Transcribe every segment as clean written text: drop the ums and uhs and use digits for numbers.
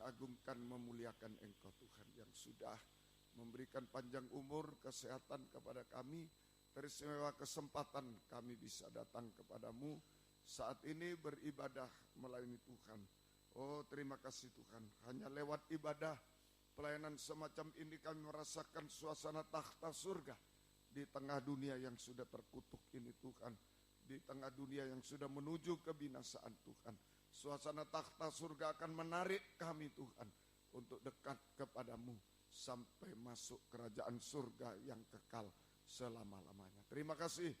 mengagungkan, memuliakan Engkau Tuhan yang sudah memberikan panjang umur, kesehatan kepada kami. Teristimewa kesempatan kami bisa datang kepadamu saat ini beribadah melayani Tuhan. Oh, terima kasih Tuhan. Hanya lewat ibadah, pelayanan semacam ini kami merasakan suasana takhta surga di tengah dunia yang sudah terkutuk ini Tuhan. Di tengah dunia yang sudah menuju kebinasaan Tuhan. Suasana takhta surga akan menarik kami Tuhan untuk dekat kepadamu sampai masuk kerajaan surga yang kekal selama-lamanya. Terima kasih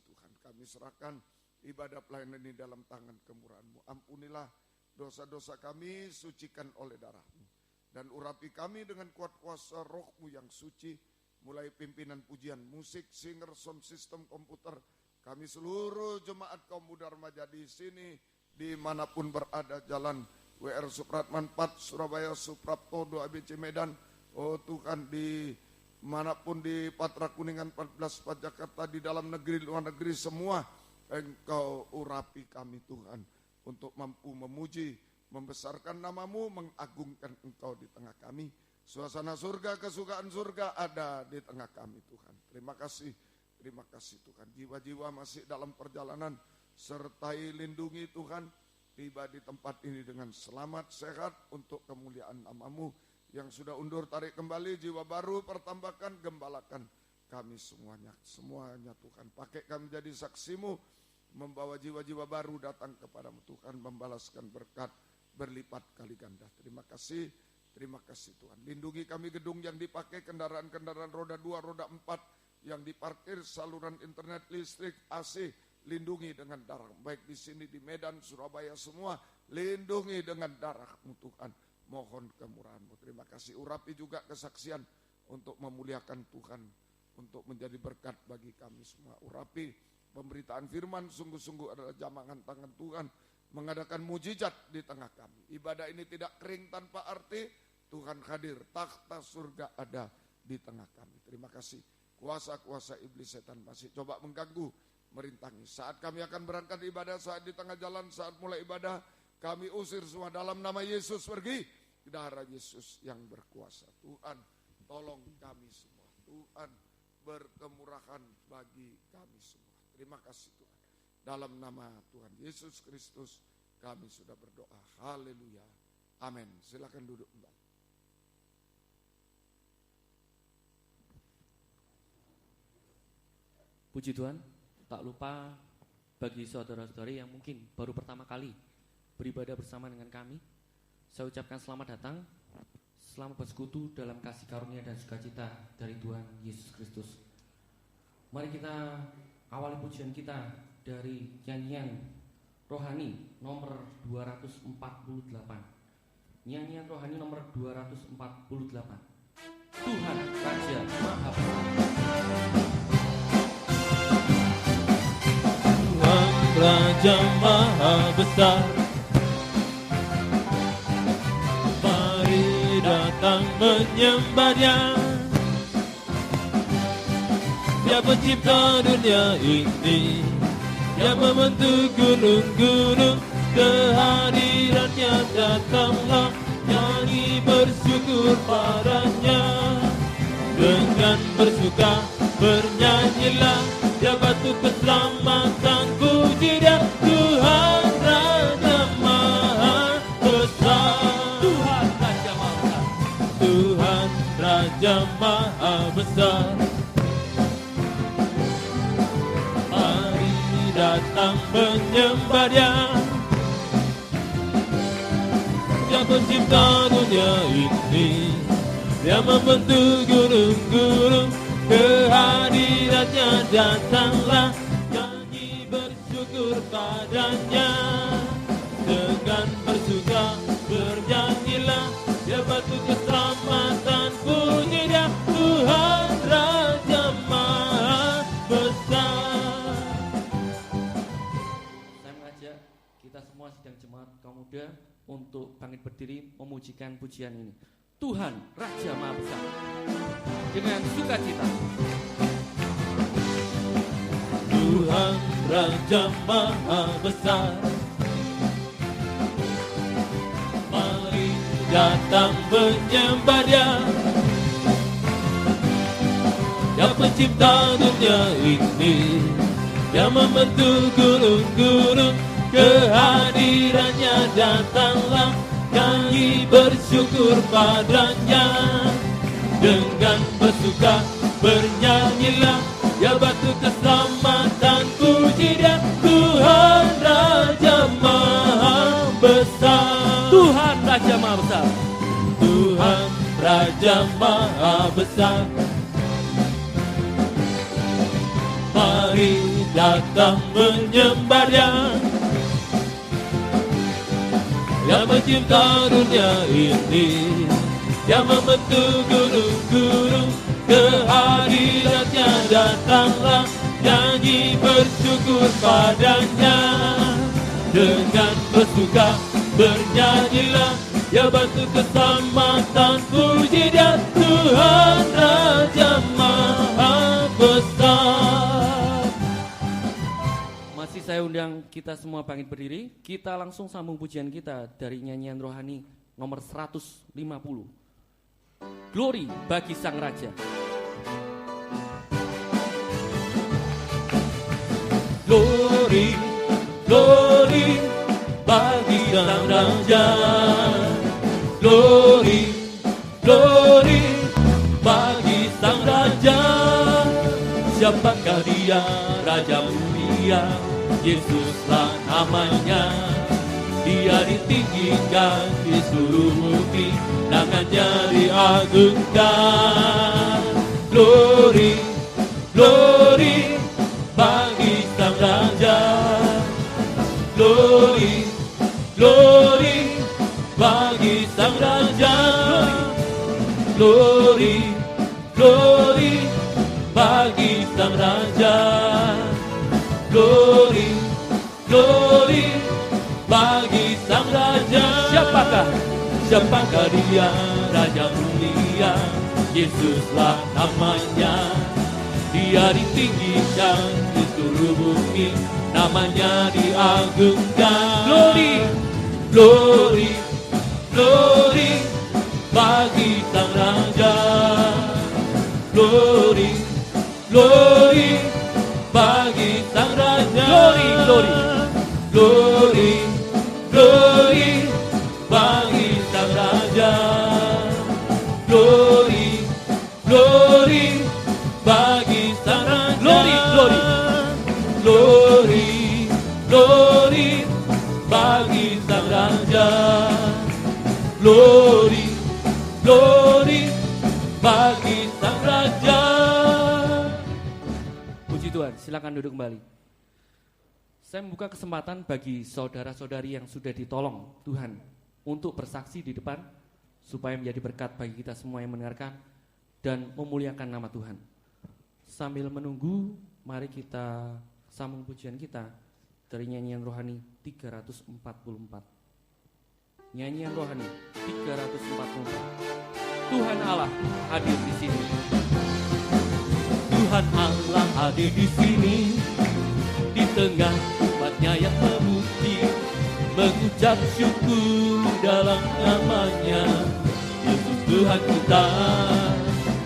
Tuhan. Kami serahkan ibadah pelayanan ini dalam tangan kemurahan-Mu. Ampunilah dosa-dosa kami, sucikan oleh darah-Mu. Dan urapi kami dengan kuat kuasa Roh-Mu yang suci, mulai pimpinan pujian, musik, singer, sound system, komputer, kami seluruh jemaat kaum muda remaja di sini, dimanapun berada, jalan WR Supratman 4, Surabaya, Suprapto 2 ABC Medan, oh Tuhan, di manapun di Patra Kuningan 14 Pak Jakarta, di dalam negeri, luar negeri semua, Engkau urapi kami Tuhan, untuk mampu memuji, membesarkan nama-Mu, mengagungkan Engkau di tengah kami. Suasana surga, kesukaan surga ada di tengah kami Tuhan. Terima kasih Tuhan. Jiwa-jiwa masih dalam perjalanan, sertai lindungi Tuhan, tiba di tempat ini dengan selamat, sehat untuk kemuliaan nama-Mu. Yang sudah undur tarik kembali, jiwa baru pertambahkan, gembalakan kami semuanya Tuhan. Pakai kami jadi saksi-Mu, membawa jiwa-jiwa baru datang kepadamu Tuhan, membalaskan berkat berlipat kali ganda. Terima kasih Tuhan. Lindungi kami gedung yang dipakai, kendaraan-kendaraan roda 2, roda 4 yang diparkir, saluran internet, listrik, AC, lindungi dengan darah. Baik di sini, di Medan, Surabaya, semua lindungi dengan darah-Mu Tuhan. Mohon kemurahan-Mu. Terima kasih. Urapi juga kesaksian untuk memuliakan Tuhan, untuk menjadi berkat bagi kami semua. Urapi pemberitaan firman, sungguh-sungguh adalah jamahan tangan Tuhan, mengadakan mujizat di tengah kami. Ibadah ini tidak kering tanpa arti, Tuhan hadir, takhta surga ada di tengah kami. Terima kasih. Kuasa-kuasa iblis setan masih coba mengganggu, merintangi. Saat kami akan berangkat ibadah, saat di tengah jalan, saat mulai ibadah, kami usir semua dalam nama Yesus, pergi. Darah Yesus yang berkuasa. Tuhan, tolong kami semua. Tuhan, berkemurahan bagi kami semua. Terima kasih Tuhan. Dalam nama Tuhan Yesus Kristus kami sudah berdoa. Haleluya. Amin. Silakan duduk kembali. Puji Tuhan. Tak lupa bagi saudara-saudari yang mungkin baru pertama kali beribadah bersama dengan kami, saya ucapkan selamat datang, selamat bersekutu dalam kasih karunia dan sukacita dari Tuhan Yesus Kristus. Mari kita awali pujian kita dari nyanyian rohani nomor 248. Nyanyian rohani nomor 248. Tuhan Raja Maha Besar. Tuhan Raja Maha Besar, datang menyembah Dia. Dia pencipta dunia ini, Dia membentuk gunung-gunung, kehadirannya datanglah, nyanyi bersyukur padanya. Dengan bersuka bernyanyilah, Dia batu keselamatan, puji Dia. Tuhan Raja Maha Besar, Raja Maha Besar. Mari datang menyembah Dia. Dia pencipta dunia ini, Dia membentuk gunung-gunung, kehadirannya datanglah, nyanyi bersyukur padanya. Dengan bersuka bernyanyilah, Dia batu keselamatan, puji Dia. Tuhan Raja Maha Besar. Saya mengajak kita semua sidang jemaat kaum muda untuk bangkit berdiri memujikan pujian ini. Tuhan Raja Maha Besar dengan sukacita. Tuhan Raja Maha Besar, mari datang menyembah Dia, yang pencipta dunia ini, yang membentuk gunung-gunung. Kehadirannya datanglah, nyanyi bersyukur padanya. Dengan bersuka bernyanyilah, ya batu keselamatan, puji Dia. Tuhan Raja Maha Besar, Tuhan Raja Maha Besar, Tuhan Raja Maha Besar. Mari datang menyembah Dia, yang mencipta dunia ini, yang membentuk gunung-gunung. Kehadirannya datanglah, nyanyi bersyukur padanya. Dengan bersuka bernyanyilah, ya batu keselamatan, puji Dia. Tuhan Raja Maha Besar. Masih saya undang kita semua bangkit berdiri. Kita langsung sambung pujian kita dari nyanyian rohani nomor 150. Glory bagi Sang Raja. Glory, glory bagi Sang Raja. Glory, glory bagi Sang Raja. Siapakah Dia? Raja mulia, Yesuslah namanya. Dia ditinggikan di seluruh bumi, tangannya diagungkan. Glory, glory bagi Sang Raja. Glory, glory bagi Sang Raja. Glory, glory bagi Sang Raja. Glory, glory bagi Sang Raja. Siapakah Dia? Raja mulia, Yesuslah namanya. Dia ditinggikan di seluruh bumi, namanya diagungkan. Glory, glory, glory bagi Sang Raja. Glory, glory bagi Sang Raja. Glory, glory, glory, glory bagi Sang Raja. Glory, glory bagi Sang Raja. glory, glory, glory, glory bagi Sang Raja. Glory, glory bagi Sang Raja. puji Tuhan. Silakan duduk kembali. Saya membuka kesempatan bagi saudara-saudari yang sudah ditolong Tuhan untuk bersaksi di depan, supaya menjadi berkat bagi kita semua yang mendengarkan dan memuliakan nama Tuhan. Sambil menunggu, mari kita sambung pujian kita dari nyanyian rohani 344. Nyanyian rohani 344. Tuhan Allah hadir di sini. Tuhan Allah hadir di sini, di tengah umatnya yang memuji, mengucap syukur dalam namanya. Yesus Tuhan kita,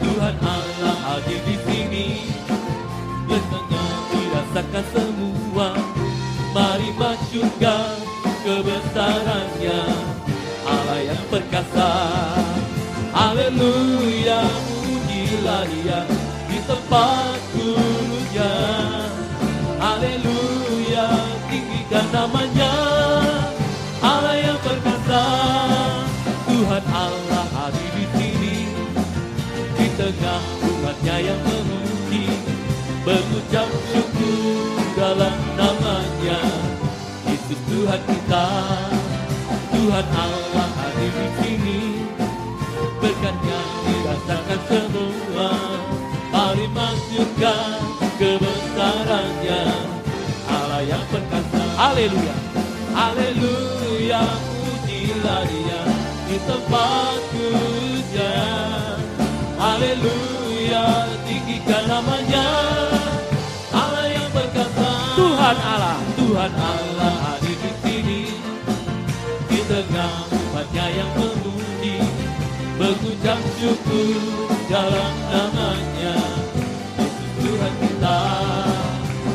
Tuhan Allah hadir di sini, letangnya dirasakan semua. Mari masyurkan kebesarannya, Allah yang perkasa. Haleluya, pujilah Dia di tempat kudusnya. Haleluya, tinggikan namanya, Allah yang perkasa. Tuhan Allah hadir di sini, di tengah umatnya yang memuji, mengucap syukur dalam namanya. Yesus Tuhan kita, Tuhan Allah hadir di sini, berkatnya dirasakan semua. Mari masyurkan kebesarannya, Allah yang perkasa. Haleluya, haleluya, pujilah Dia di tempat kudusnya. Haleluya, tinggikan namanya, Allah yang perkasa. Tuhan Allah, Tuhan Allah hadir di sini, di tengah umatnya yang memuji, mengucap syukur dalam namanya. Yesus Tuhan kita,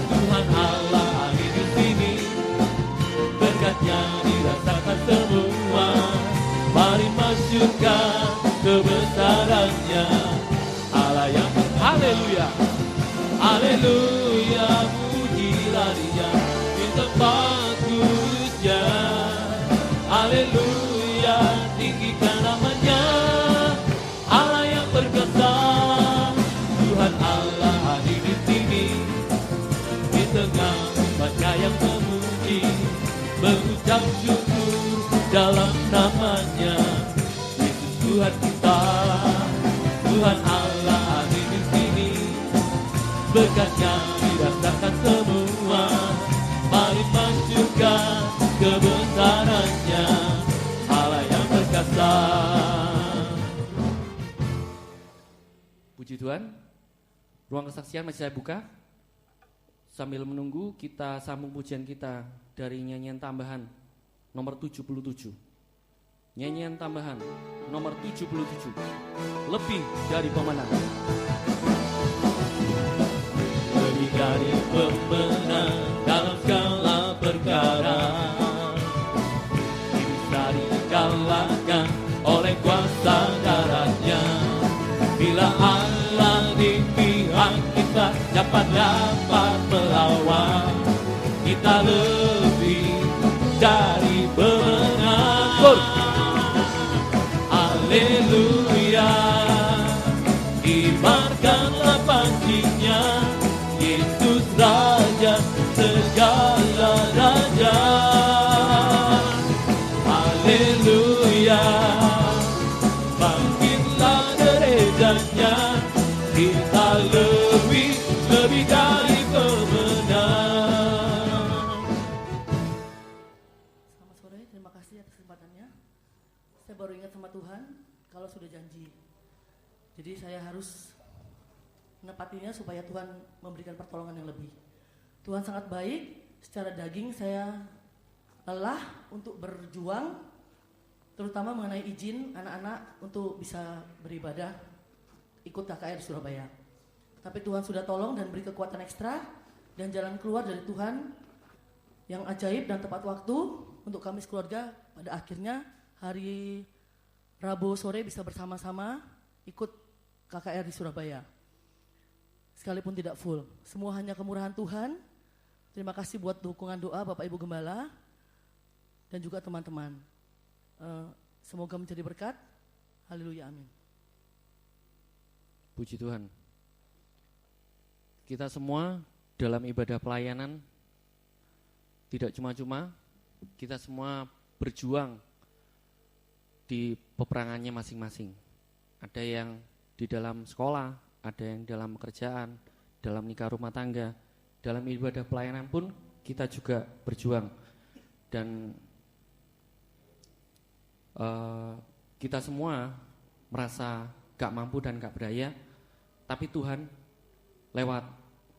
Tuhan Allah ada di sini, berkatnya dirasakan semua. Mari masyurkan kebesarannya, Allah yang haleluya, haleluya, pujilah Dia di tempat kudusnya, haleluya, tinggikan namanya, Allah yang perkasa. Tuhan Allah hadir di sini, di tengah umatnya yang memuji, mengucap syukur dalam namanya. Yesus Tuhan kita, Tuhan Allah hadir di sini, berkatnya dirasakan semua. Mari masyurkan kebesarannya, Allah yang perkasa. Puji Tuhan. Ruang kesaksian masih saya buka. Sambil menunggu, kita sambung pujian kita dari nyanyian tambahan nomor 77. Nyanyian tambahan nomor 77, lebih dari pemenang. Lebih dari pemenang dalam segala perkara, bisa dikalahkan oleh kuasa darahnya. Bila Allah di pihak kita, siapa dapat melawan? Kita lebih dari pemenang. Haleluya, kibarkanlah pancinya, Yesus Raja segala raja. Haleluya, bangkitlah derajatnya, kita lebih dari pemenang. Selamat sore, terima kasih atas kesempatannya. Saya baru ingat sama Tuhan kalau sudah janji. Jadi saya harus menepatinya supaya Tuhan memberikan pertolongan yang lebih. Tuhan sangat baik, secara daging saya lelah untuk berjuang, terutama mengenai izin anak-anak untuk bisa beribadah ikut KKR Surabaya. Tapi Tuhan sudah tolong dan beri kekuatan ekstra dan jalan keluar dari Tuhan yang ajaib dan tepat waktu untuk kami sekeluarga. Pada akhirnya hari Rabu sore bisa bersama-sama ikut KKR di Surabaya. Sekalipun tidak full, semua hanya kemurahan Tuhan. Terima kasih buat dukungan doa Bapak Ibu Gembala dan juga teman-teman. Semoga menjadi berkat. Haleluya, amin. Puji Tuhan. Kita semua dalam ibadah pelayanan tidak cuma-cuma, kita semua berjuang di peperangannya masing-masing. Ada yang di dalam sekolah, ada yang dalam pekerjaan, dalam nikah rumah tangga, dalam ibadah pelayanan pun kita juga berjuang. Dan kita semua merasa gak mampu dan gak berdaya, tapi Tuhan lewat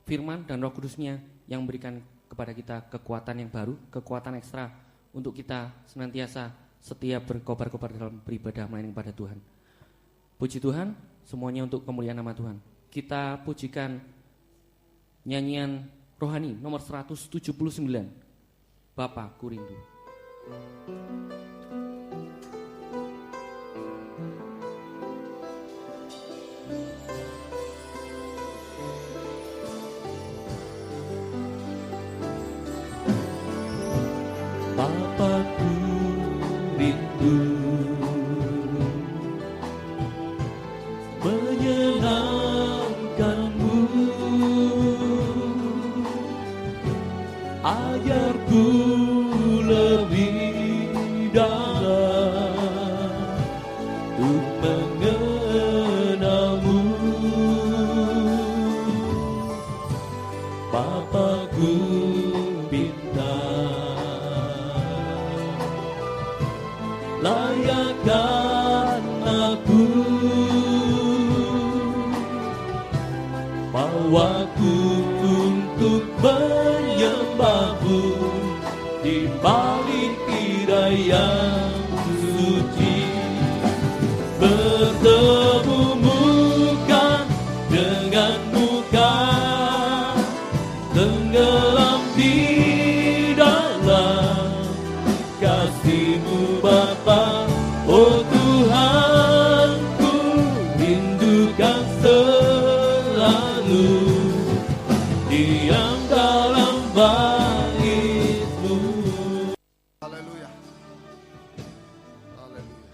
firman dan Roh Kudus-Nya yang memberikan kepada kita kekuatan yang baru, kekuatan ekstra untuk kita senantiasa setia berkobar-kobar dalam beribadah melayani kepada Tuhan. Puji Tuhan, semuanya untuk kemuliaan nama Tuhan. Kita pujikan nyanyian rohani nomor 179, Bapakku Rindu. Bapakku rindu menyenangkanmu, ajarku lebih dalam untuk mengenalmu. Bapakku layakkan aku, bawaku untuk menyembahmu di balik tirai yang suci. padamu Bapa, oh Tuhanku, rindukan selalu diam dalam bait-Mu. Haleluya. Haleluya.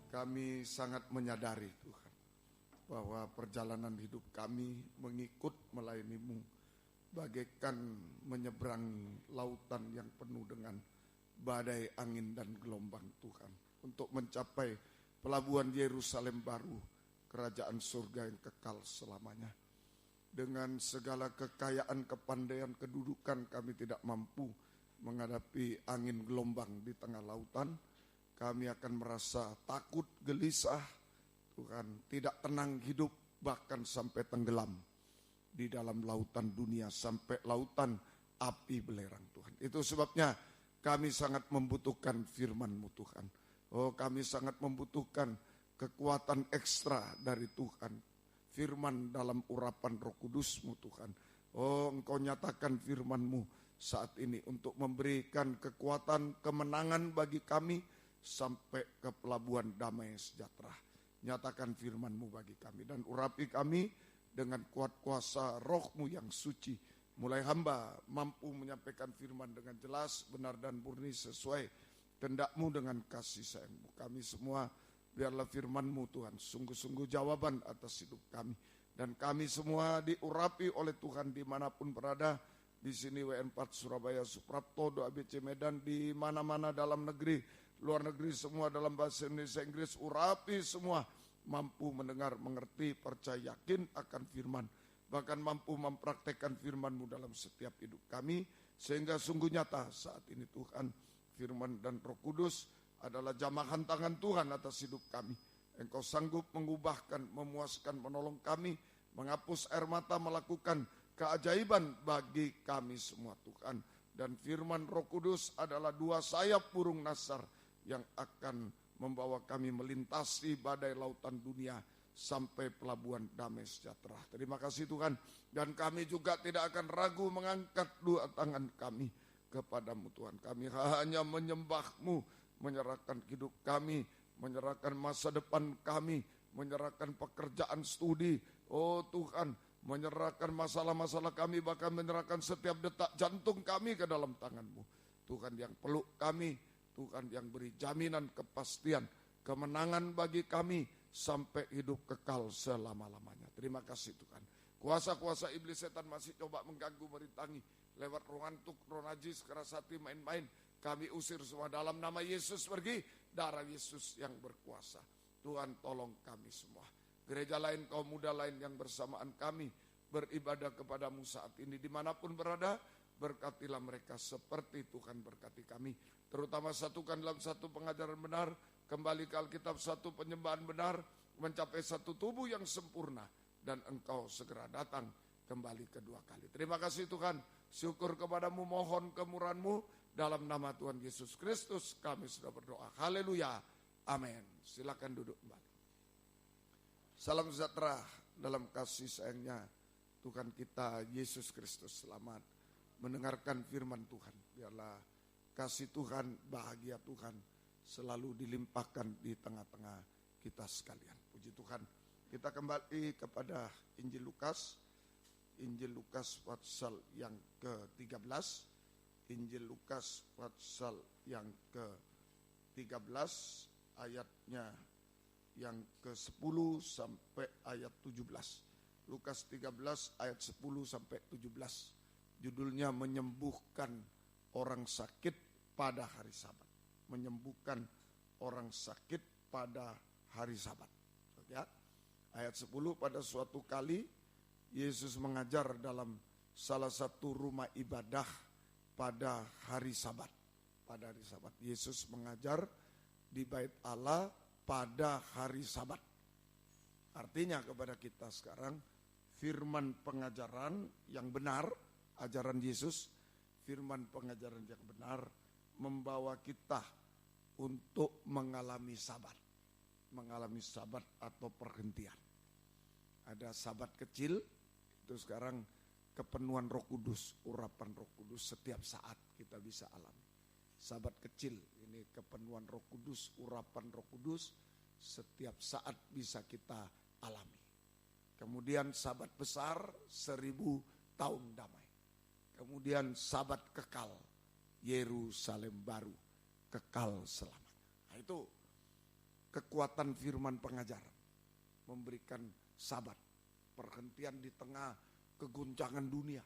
Kami sangat menyadari Tuhan bahwa perjalanan hidup kami mengikut melayani-Mu bagaikan menyeberang lautan yang penuh dengan badai angin dan gelombang Tuhan, untuk mencapai pelabuhan Yerusalem baru, kerajaan surga yang kekal selamanya. Dengan segala kekayaan, kepandaian, kedudukan, kami tidak mampu menghadapi angin gelombang di tengah lautan. Kami akan merasa takut, gelisah, Tuhan, tidak tenang hidup, bahkan sampai tenggelam di dalam lautan dunia, sampai lautan api belerang Tuhan. Itu sebabnya kami sangat membutuhkan firman-Mu Tuhan. Oh, kami sangat membutuhkan kekuatan ekstra dari Tuhan. Firman dalam urapan Roh Kudus-Mu Tuhan. Oh, Engkau nyatakan firman-Mu saat ini untuk memberikan kekuatan, kemenangan bagi kami sampai ke pelabuhan damai sejahtera. Nyatakan firman-Mu bagi kami dan urapi kami dengan kuat kuasa Roh-Mu yang suci. Mulai hamba mampu menyampaikan firman dengan jelas, benar dan murni sesuai kehendak-Mu dengan kasih sayang-Mu. Kami semua biarlah firman-Mu Tuhan sungguh-sungguh jawaban atas hidup kami. Dan kami semua diurapi oleh Tuhan dimanapun berada. Di sini WN4 Surabaya, Suprapto, Doa ABC Medan, di mana-mana dalam negeri, luar negeri, semua dalam bahasa Indonesia, Inggris, urapi semua. Mampu mendengar, mengerti, percaya, yakin akan firman. Bahkan mampu mempraktekkan firman-Mu dalam setiap hidup kami. Sehingga sungguh nyata saat ini Tuhan, firman dan Roh Kudus adalah jamahan tangan Tuhan atas hidup kami. Engkau sanggup mengubahkan, memuaskan, menolong kami, menghapus air mata, melakukan keajaiban bagi kami semua Tuhan. Dan firman Roh Kudus adalah dua sayap burung nasar yang akan membawa kami melintasi badai lautan dunia sampai pelabuhan damai sejahtera. Terima kasih Tuhan. Dan kami juga tidak akan ragu mengangkat dua tangan kami kepadamu Tuhan. Kami hanya menyembah-Mu, menyerahkan hidup kami, menyerahkan masa depan kami, menyerahkan pekerjaan studi. Oh Tuhan, menyerahkan masalah-masalah kami, bahkan menyerahkan setiap detak jantung kami ke dalam tangan-Mu. Tuhan yang peluk kami, Tuhan yang beri jaminan kepastian, kemenangan bagi kami sampai hidup kekal selama-lamanya. Terima kasih Tuhan. Kuasa-kuasa iblis setan masih coba mengganggu, merintangi lewat roh ngantuk, roh najis, keras hati, main-main. Kami usir semua dalam nama Yesus, pergi. Darah Yesus yang berkuasa. Tuhan tolong kami semua. Gereja lain, kaum muda lain yang bersamaan kami beribadah kepadamu saat ini dimanapun berada, berkatilah mereka seperti Tuhan berkati kami. Terutama satukan dalam satu pengajaran benar, kembali ke Alkitab, satu penyembahan benar, mencapai satu tubuh yang sempurna, dan Engkau segera datang kembali kedua kali. Terima kasih Tuhan, syukur kepadamu, mohon kemurahan-Mu, dalam nama Tuhan Yesus Kristus kami sudah berdoa. Haleluya, amin. Silakan duduk kembali. Salam sejahtera dalam kasih sayangnya Tuhan kita Yesus Kristus. Selamat mendengarkan firman Tuhan. Biarlah kasih Tuhan, bahagia Tuhan selalu dilimpahkan di tengah-tengah kita sekalian. Puji Tuhan. Kita kembali kepada Injil Lukas. Injil Lukas pasal yang ke-13. Injil Lukas pasal yang ke-13 ayatnya yang ke-10 sampai ayat 17. Lukas 13 ayat 10 sampai 17. Judulnya menyembuhkan orang sakit pada hari Sabat. Menyembuhkan orang sakit pada hari Sabat. Ya. Ayat 10, pada suatu kali Yesus mengajar dalam salah satu rumah ibadah pada hari Sabat. Pada hari Sabat Yesus mengajar di bait Allah pada hari Sabat. Artinya kepada kita sekarang firman pengajaran yang benar, ajaran Yesus, firman pengajaran yang benar membawa kita untuk mengalami Sabat. Mengalami Sabat atau perhentian. Ada Sabat kecil, itu sekarang kepenuhan Roh Kudus, urapan Roh Kudus setiap saat kita bisa alami. sahabat kecil, ini kepenuhan Roh Kudus, urapan Roh Kudus setiap saat bisa kita alami. Kemudian sahabat besar 1000 tahun damai. Kemudian sahabat kekal, Yerusalem baru, kekal selamanya. Nah, itu kekuatan firman pengajaran, memberikan sabat, perhentian di tengah keguncangan dunia.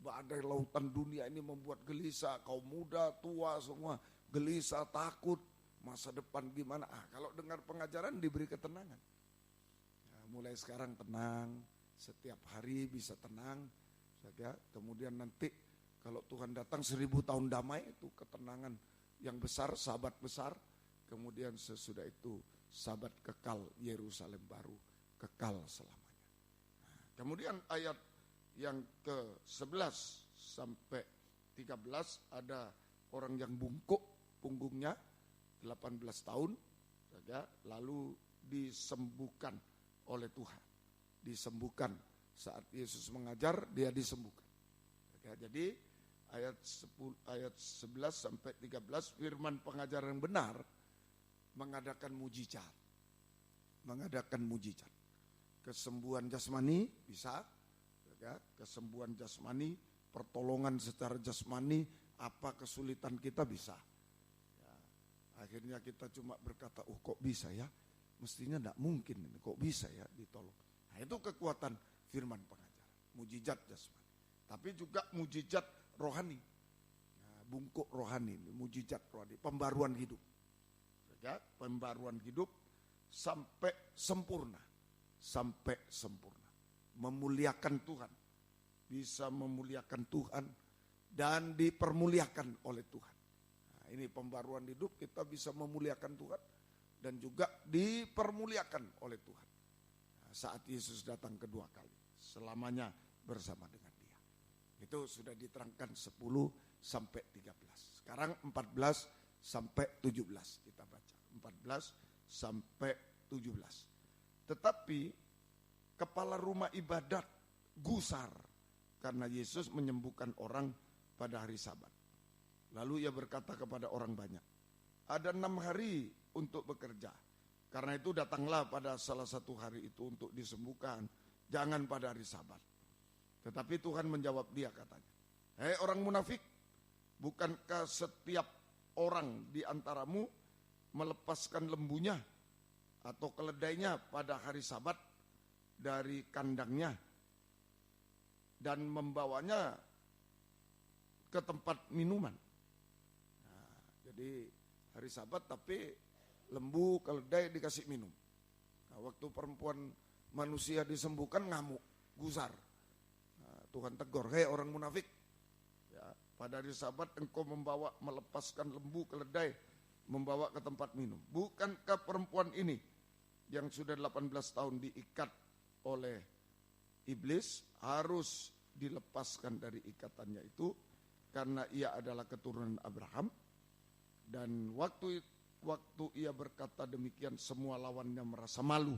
Badai lautan dunia ini membuat gelisah, kaum muda, tua semua gelisah, takut, masa depan gimana. Kalau dengar pengajaran diberi ketenangan. Nah, mulai sekarang tenang, setiap hari bisa tenang. Kemudian nanti kalau Tuhan datang 1000 tahun damai, itu ketenangan yang besar, sahabat besar. Kemudian sesudah itu sahabat kekal, Yerusalem baru, kekal selamanya. Nah, kemudian ayat yang ke-11 sampai 13 ada orang yang bungkuk punggungnya 18 tahun, lalu disembuhkan oleh Tuhan. Disembuhkan saat Yesus mengajar, dia disembuhkan. Jadi ayat 11 sampai 13 firman pengajaran yang benar mengadakan mujizat. Mengadakan mujizat. Kesembuhan jasmani bisa, kesembuhan jasmani, pertolongan secara jasmani, apa kesulitan kita bisa. Ya, akhirnya kita cuma berkata, oh kok bisa ya, mestinya tidak mungkin ini, kok bisa ya ditolong. Nah, itu kekuatan firman pengajaran, mujizat jasmani. Tapi juga mujizat rohani, nah, bungkuk rohani, mujizat rohani, pembaruan hidup. Ya, pembaruan hidup sampai sempurna, memuliakan Tuhan, bisa memuliakan Tuhan dan dipermuliakan oleh Tuhan. Nah, ini pembaruan hidup, kita bisa memuliakan Tuhan dan juga dipermuliakan oleh Tuhan. Nah, saat Yesus datang kedua kali, selamanya bersama dengan Dia. Itu sudah diterangkan 10 sampai 13. Sekarang 14 sampai 17 kita baca. 14 sampai 17. Tetapi kepala rumah ibadat gusar karena Yesus menyembuhkan orang pada hari Sabat. Lalu ia berkata kepada orang banyak, ada 6 hari untuk bekerja. Karena itu datanglah pada salah satu hari itu untuk disembuhkan, jangan pada hari Sabat. Tetapi Tuhan menjawab dia katanya, hei orang munafik, bukankah setiap orang di antaramu melepaskan lembunya atau keledainya pada hari Sabat dari kandangnya dan membawanya ke tempat minuman. Nah, jadi hari Sabat tapi lembu, keledai dikasih minum. Nah, waktu perempuan manusia disembuhkan ngamuk, gusar. Nah, Tuhan tegur, hei orang munafik, ya, pada hari Sabat engkau melepaskan lembu, keledai, membawa ke tempat minum. Bukankah perempuan ini yang sudah 18 tahun diikat oleh iblis harus dilepaskan dari ikatannya itu karena ia adalah keturunan Abraham? Dan waktu ia berkata demikian, semua lawannya merasa malu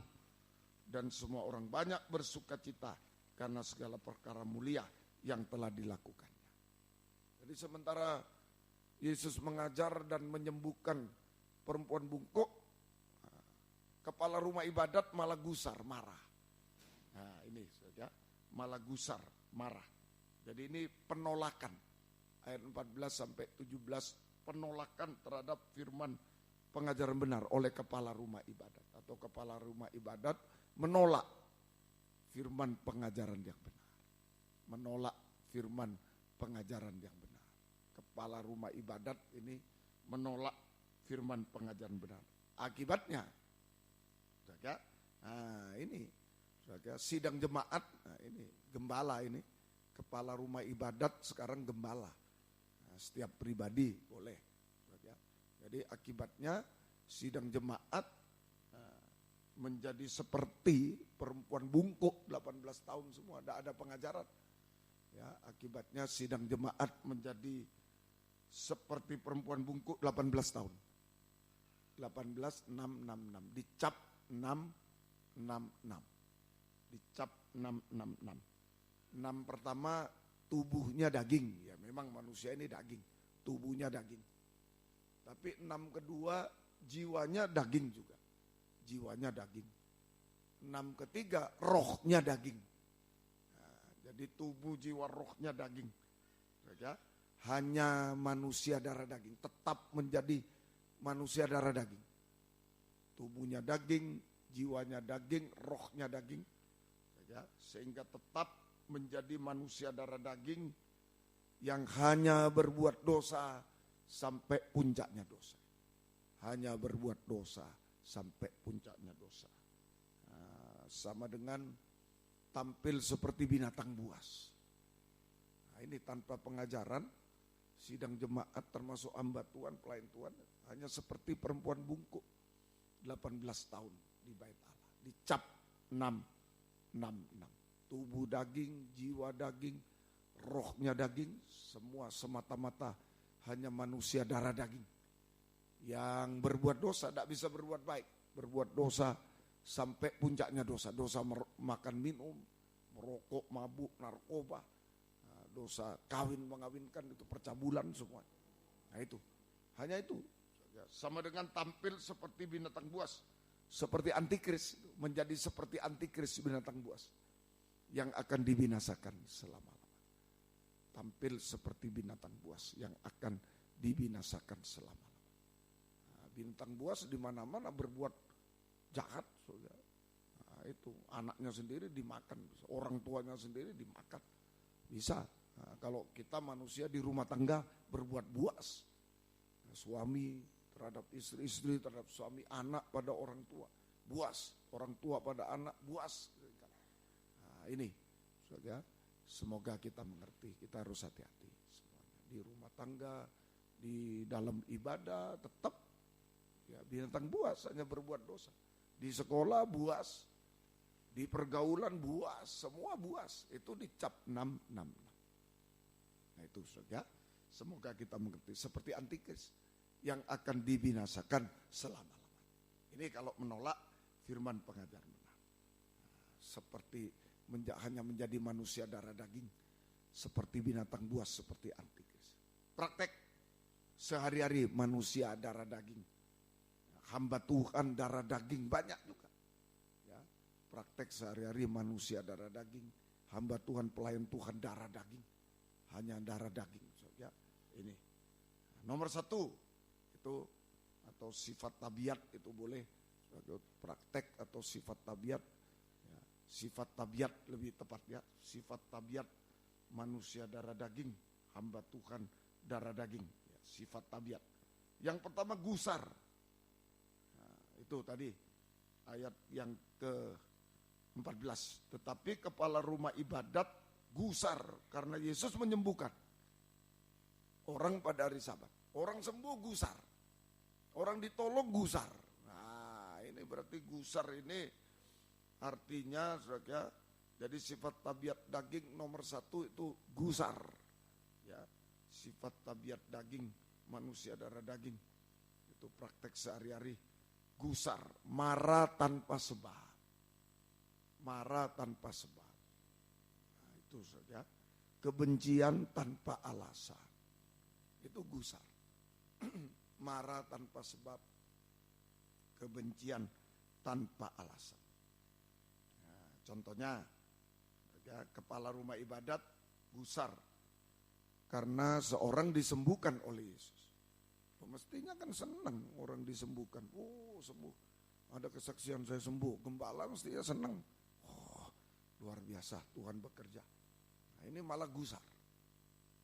dan semua orang banyak bersukacita karena segala perkara mulia yang telah dilakukannya. Jadi sementara Yesus mengajar dan menyembuhkan perempuan bungkuk, kepala rumah ibadat malah gusar, marah. Nah ini saja, malah gusar, marah. Jadi ini penolakan, ayat 14 sampai 17, penolakan terhadap firman pengajaran benar oleh kepala rumah ibadat. Atau kepala rumah ibadat menolak firman pengajaran yang benar. Menolak firman pengajaran yang benar. Kepala rumah ibadat ini menolak firman pengajaran benar. Akibatnya, nah ini sidang jemaat, nah ini gembala ini, kepala rumah ibadat sekarang gembala. Nah, setiap pribadi boleh. Jadi akibatnya sidang jemaat menjadi seperti perempuan bungkuk 18 tahun semua, tidak ada pengajaran. Ya, akibatnya sidang jemaat menjadi seperti perempuan bungkuk 18 tahun. 18.666, dicap 666. Dicap 666. 6 pertama tubuhnya daging, ya memang manusia ini daging, tubuhnya daging. Tapi 6 kedua jiwanya daging juga. Jiwanya daging. 6 ketiga rohnya daging. Nah, jadi tubuh jiwa rohnya daging. Ya, hanya manusia darah daging. Tetap menjadi manusia darah daging. Tubuhnya daging, jiwanya daging, rohnya daging. Ya, sehingga tetap menjadi manusia darah daging yang hanya berbuat dosa sampai puncaknya dosa. Hanya berbuat dosa sampai puncaknya dosa. Nah, sama dengan tampil seperti binatang buas. Nah, ini tanpa pengajaran, sidang jemaat termasuk hamba Tuhan, pelayan Tuhan, hanya seperti perempuan bungkuk 18 tahun di bait Allah. Dicap 6. Tubuh daging, jiwa daging, rohnya daging, semua semata-mata hanya manusia darah daging. Yang berbuat dosa tidak bisa berbuat baik. Berbuat dosa sampai puncaknya dosa. Dosa makan minum, merokok, mabuk, narkoba. Dosa kawin mengawinkan, itu percabulan semua. Nah itu, hanya itu. Sama dengan tampil seperti binatang buas. Seperti antikris, menjadi seperti antikris binatang buas. Yang akan dibinasakan selama-lamanya. Tampil seperti binatang buas yang akan dibinasakan selama-lamanya. Nah, binatang buas di mana-mana berbuat jahat, saudara. Nah, itu anaknya sendiri dimakan, orang tuanya sendiri dimakan. Bisa. Nah, kalau kita manusia di rumah tangga berbuat buas. Nah, suami terhadap istri, terhadap suami, anak pada orang tua, buas. Orang tua pada anak, buas. Nah, ini, saudara, semoga kita mengerti, kita harus hati-hati semuanya. Di rumah tangga, di dalam ibadah, tetap ya, binatang buas, hanya berbuat dosa. Di sekolah buas, di pergaulan buas, semua buas. Itu dicap 6. Nah itu saja, semoga kita mengerti. Seperti antikris yang akan dibinasakan selama-lamanya. Ini kalau menolak firman pengajar benar. Seperti hanya menjadi manusia darah daging, seperti binatang buas, seperti antikris. Praktek sehari-hari manusia darah daging, hamba Tuhan darah daging banyak juga. Ya, praktek sehari-hari manusia darah daging, hamba Tuhan, pelayan Tuhan darah daging, hanya darah daging. Ya, ini nomor 1 itu atau sifat tabiat itu boleh praktek atau sifat tabiat. Sifat tabiat lebih tepatnya, sifat tabiat manusia darah daging, hamba Tuhan darah daging, ya, sifat tabiat. Yang pertama gusar. Nah, itu tadi ayat yang ke-14. Tetapi kepala rumah ibadat gusar karena Yesus menyembuhkan orang pada hari Sabat. Orang sembuh gusar, orang ditolong gusar. Nah ini berarti gusar ini artinya, saudara, jadi sifat tabiat daging nomor 1 itu gusar. Ya, sifat tabiat daging manusia darah daging itu praktek sehari-hari gusar, marah tanpa sebab, marah tanpa sebab. Nah, itu saja, kebencian tanpa alasan, itu gusar. Marah tanpa sebab, kebencian tanpa alasan. Contohnya, ya, kepala rumah ibadat gusar karena seorang disembuhkan oleh Yesus. Mestinya kan senang orang disembuhkan. Oh sembuh, ada kesaksian saya sembuh. Gembala mestinya senang. Oh luar biasa Tuhan bekerja. Nah, ini malah gusar.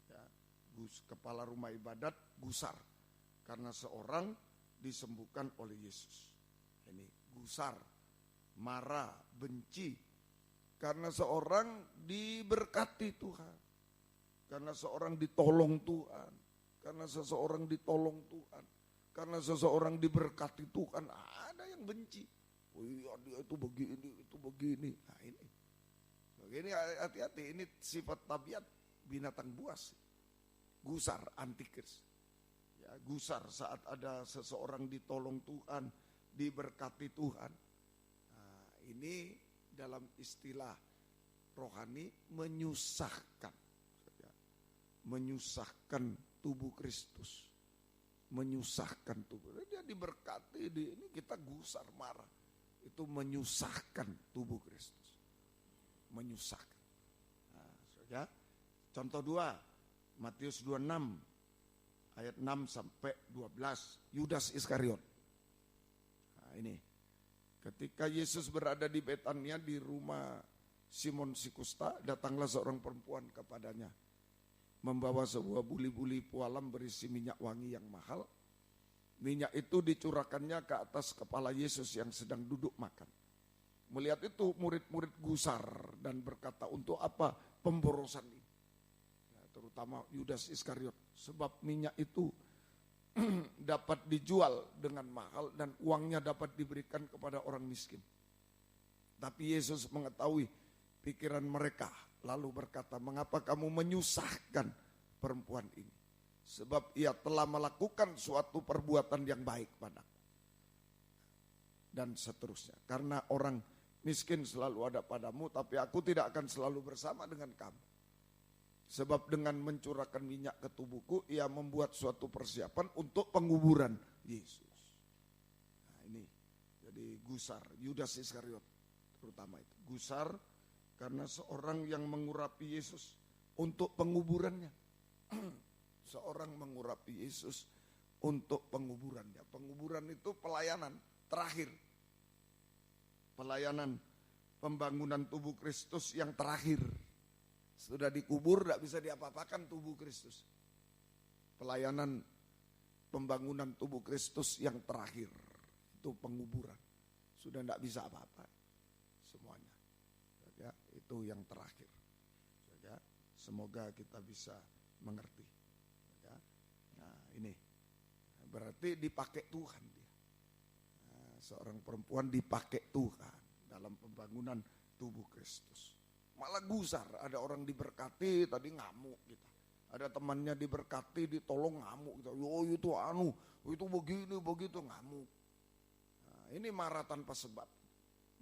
Ya, kepala rumah ibadat gusar karena seorang disembuhkan oleh Yesus. Ini gusar, marah, benci. Karena seorang diberkati Tuhan, karena seorang ditolong Tuhan, karena seseorang ditolong Tuhan, karena seseorang diberkati Tuhan. Ada yang benci, oh iya dia itu begini, itu begini. Nah ini hati-hati, ini sifat tabiat binatang buas, gusar, antikris. Ya, gusar saat ada seseorang ditolong Tuhan, diberkati Tuhan. Nah, ini dalam istilah rohani menyusahkan tubuh Kristus, menyusahkan tubuh. Dia diberkati, ini kita gusar, marah. Itu menyusahkan tubuh Kristus. Menyusahkan. Nah, ya. Contoh 2, Matius 26 ayat 6 sampai 12, Yudas Iskariot. Nah, ini ketika Yesus berada di Betania di rumah Simon si Kusta, datanglah seorang perempuan kepadanya, membawa sebuah buli-buli pualam berisi minyak wangi yang mahal. Minyak itu dicurahkannya ke atas kepala Yesus yang sedang duduk makan. Melihat itu murid-murid gusar dan berkata, untuk apa pemborosan ini? Ya, terutama Yudas Iskariot, sebab minyak itu dapat dijual dengan mahal dan uangnya dapat diberikan kepada orang miskin. Tapi Yesus mengetahui pikiran mereka, lalu berkata, mengapa kamu menyusahkan perempuan ini? Sebab ia telah melakukan suatu perbuatan yang baik padaku. Dan seterusnya. Karena orang miskin selalu ada padamu, tapi aku tidak akan selalu bersama dengan kamu. Sebab dengan mencurahkan minyak ke tubuhku, ia membuat suatu persiapan untuk penguburan Yesus. Nah ini, jadi gusar, Yudas Iskariot terutama itu. Gusar karena seorang yang mengurapi Yesus untuk penguburannya. Seorang mengurapi Yesus untuk penguburannya. Penguburan itu pelayanan terakhir. Pelayanan pembangunan tubuh Kristus yang terakhir. Sudah dikubur, tidak bisa diapa-apakan tubuh Kristus. Pelayanan pembangunan tubuh Kristus yang terakhir. Itu penguburan. Sudah tidak bisa apa-apa. Semuanya. Ya, itu yang terakhir. Ya, semoga kita bisa mengerti. Ya, nah ini. Berarti dipakai Tuhan dia. Nah, seorang perempuan dipakai Tuhan dalam pembangunan tubuh Kristus. Malah gusar, ada orang diberkati tadi ngamuk kita. Ada temannya diberkati ditolong ngamuk kita. Yo itu begini begitu ngamuk. Nah, ini marah tanpa sebab,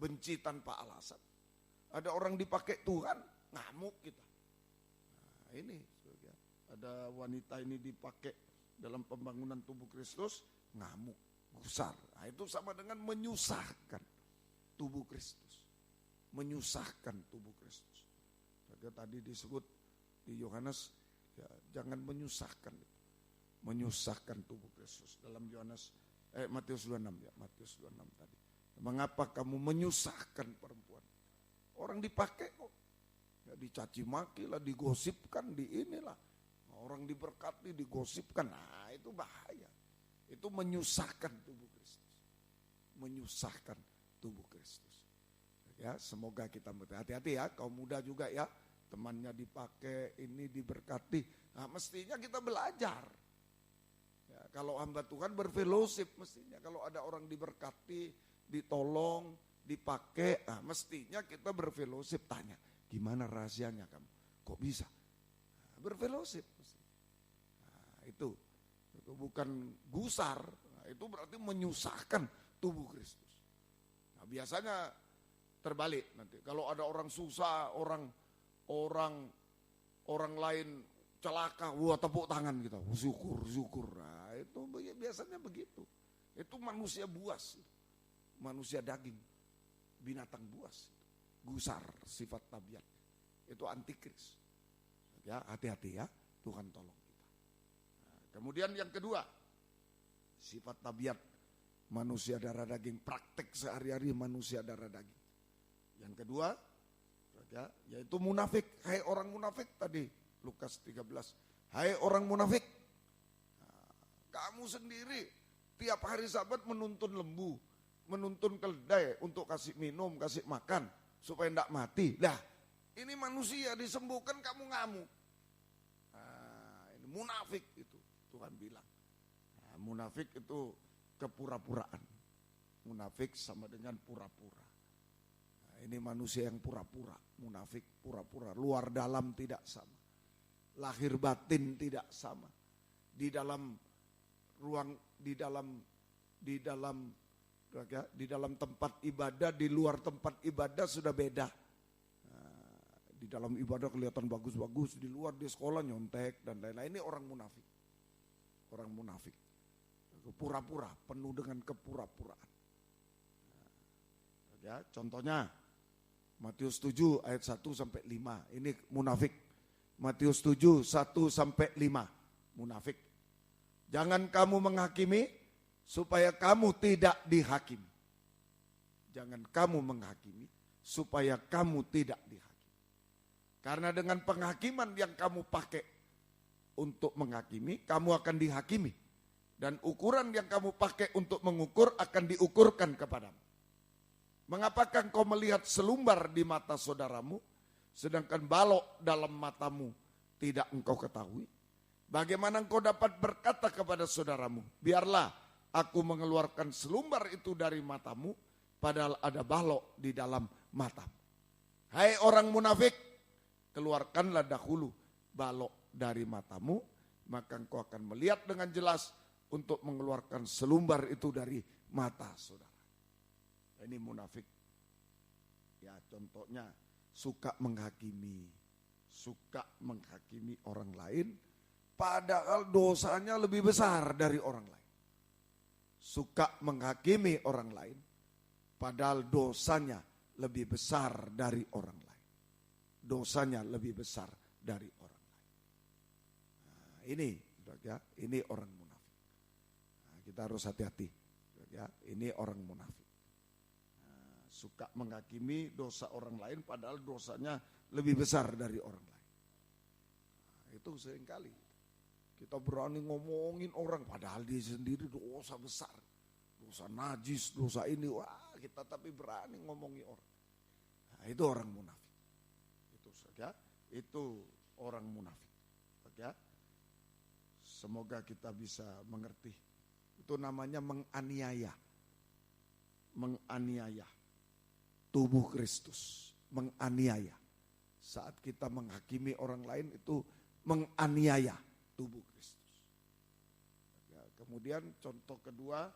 benci tanpa alasan. Ada orang dipakai Tuhan ngamuk kita. Nah, ini ada wanita ini dipakai dalam pembangunan tubuh Kristus ngamuk, gusar. Nah, itu sama dengan menyusahkan tubuh Kristus. Menyusahkan tubuh Kristus. Tadi disebut di Yohanes, ya, jangan menyusahkan. Menyusahkan tubuh Kristus. Dalam Matius 26 ya, Matius 26 tadi. Mengapa kamu menyusahkan perempuan? Orang dipakai kok. Ya, dicaci maki lah, digosipkan, di inilah. Orang diberkati, digosipkan. Nah, itu bahaya. Itu menyusahkan tubuh Kristus. Menyusahkan tubuh Kristus. Ya, semoga kita hati-hati ya, kaum muda juga ya, temannya dipakai, ini diberkati. Nah, mestinya kita belajar. Ya, kalau hamba Tuhan berfellowship mestinya, kalau ada orang diberkati, ditolong, dipakai, nah, mestinya kita berfellowship, tanya, gimana rahasianya kamu? Kok bisa? Nah, berfellowship. Nah, itu bukan gusar, nah, itu berarti menyusahkan tubuh Kristus. Nah, biasanya terbalik nanti. Kalau ada orang susah, orang lain celaka, wah tepuk tangan kita, syukur. Nah, itu biasanya begitu. Itu manusia buas, manusia daging, binatang buas, gusar sifat tabiat. Itu antikris. Ya, hati-hati ya, Tuhan tolong kita. Nah, kemudian yang kedua, sifat tabiat manusia darah daging, praktek sehari-hari manusia darah daging. Yang kedua, ya, yaitu munafik. Hai orang munafik tadi, Lukas 13. Hai orang munafik, nah, kamu sendiri tiap hari Sabat menuntun lembu, menuntun keledai untuk kasih minum, kasih makan, supaya tidak mati. Lah, ini manusia disembuhkan kamu ngamuk. Nah, ini munafik itu, Tuhan bilang. Nah, munafik itu kepura-puraan. Munafik sama dengan pura-pura. Ini manusia yang pura-pura, munafik pura-pura, luar dalam tidak sama. Lahir batin tidak sama. Di dalam ruang, di dalam tempat ibadah, di luar tempat ibadah sudah beda. Nah, di dalam ibadah kelihatan bagus-bagus, di luar di sekolah nyontek dan lain-lain. Ini orang munafik. Orang munafik. Pura-pura, penuh dengan kepura-puraan. Ya, contohnya Matius 7 ayat 1 sampai 5. Ini munafik. Matius 7 1 sampai 5. Munafik. Jangan kamu menghakimi supaya kamu tidak dihakimi. Jangan kamu menghakimi supaya kamu tidak dihakimi. Karena dengan penghakiman yang kamu pakai untuk menghakimi, kamu akan dihakimi. Dan ukuran yang kamu pakai untuk mengukur akan diukurkan kepadamu. Mengapakah engkau melihat selumbar di mata saudaramu, sedangkan balok dalam matamu tidak engkau ketahui? Bagaimana engkau dapat berkata kepada saudaramu, biarlah aku mengeluarkan selumbar itu dari matamu, padahal ada balok di dalam matamu. Hai orang munafik, keluarkanlah dahulu balok dari matamu, maka engkau akan melihat dengan jelas untuk mengeluarkan selumbar itu dari mata saudara. Ini munafik. Ya, contohnya suka menghakimi orang lain, padahal dosanya lebih besar dari orang lain. Suka menghakimi orang lain, padahal dosanya lebih besar dari orang lain. Dosanya lebih besar dari orang lain. Nah, ini orang munafik. Nah, kita harus hati-hati. Ya, ini orang munafik. Suka menghakimi dosa orang lain padahal dosanya lebih besar dari orang lain. Nah, itu seringkali kita berani ngomongin orang padahal dia sendiri dosa besar, dosa najis, dosa ini, wah kita tapi berani ngomongin orang. Nah, itu orang munafik. Itu saja, itu orang munafik. Ya. Semoga kita bisa mengerti. Itu namanya menganiaya. Menganiaya tubuh Kristus, menganiaya. Saat kita menghakimi orang lain itu menganiaya tubuh Kristus. Ya, kemudian contoh kedua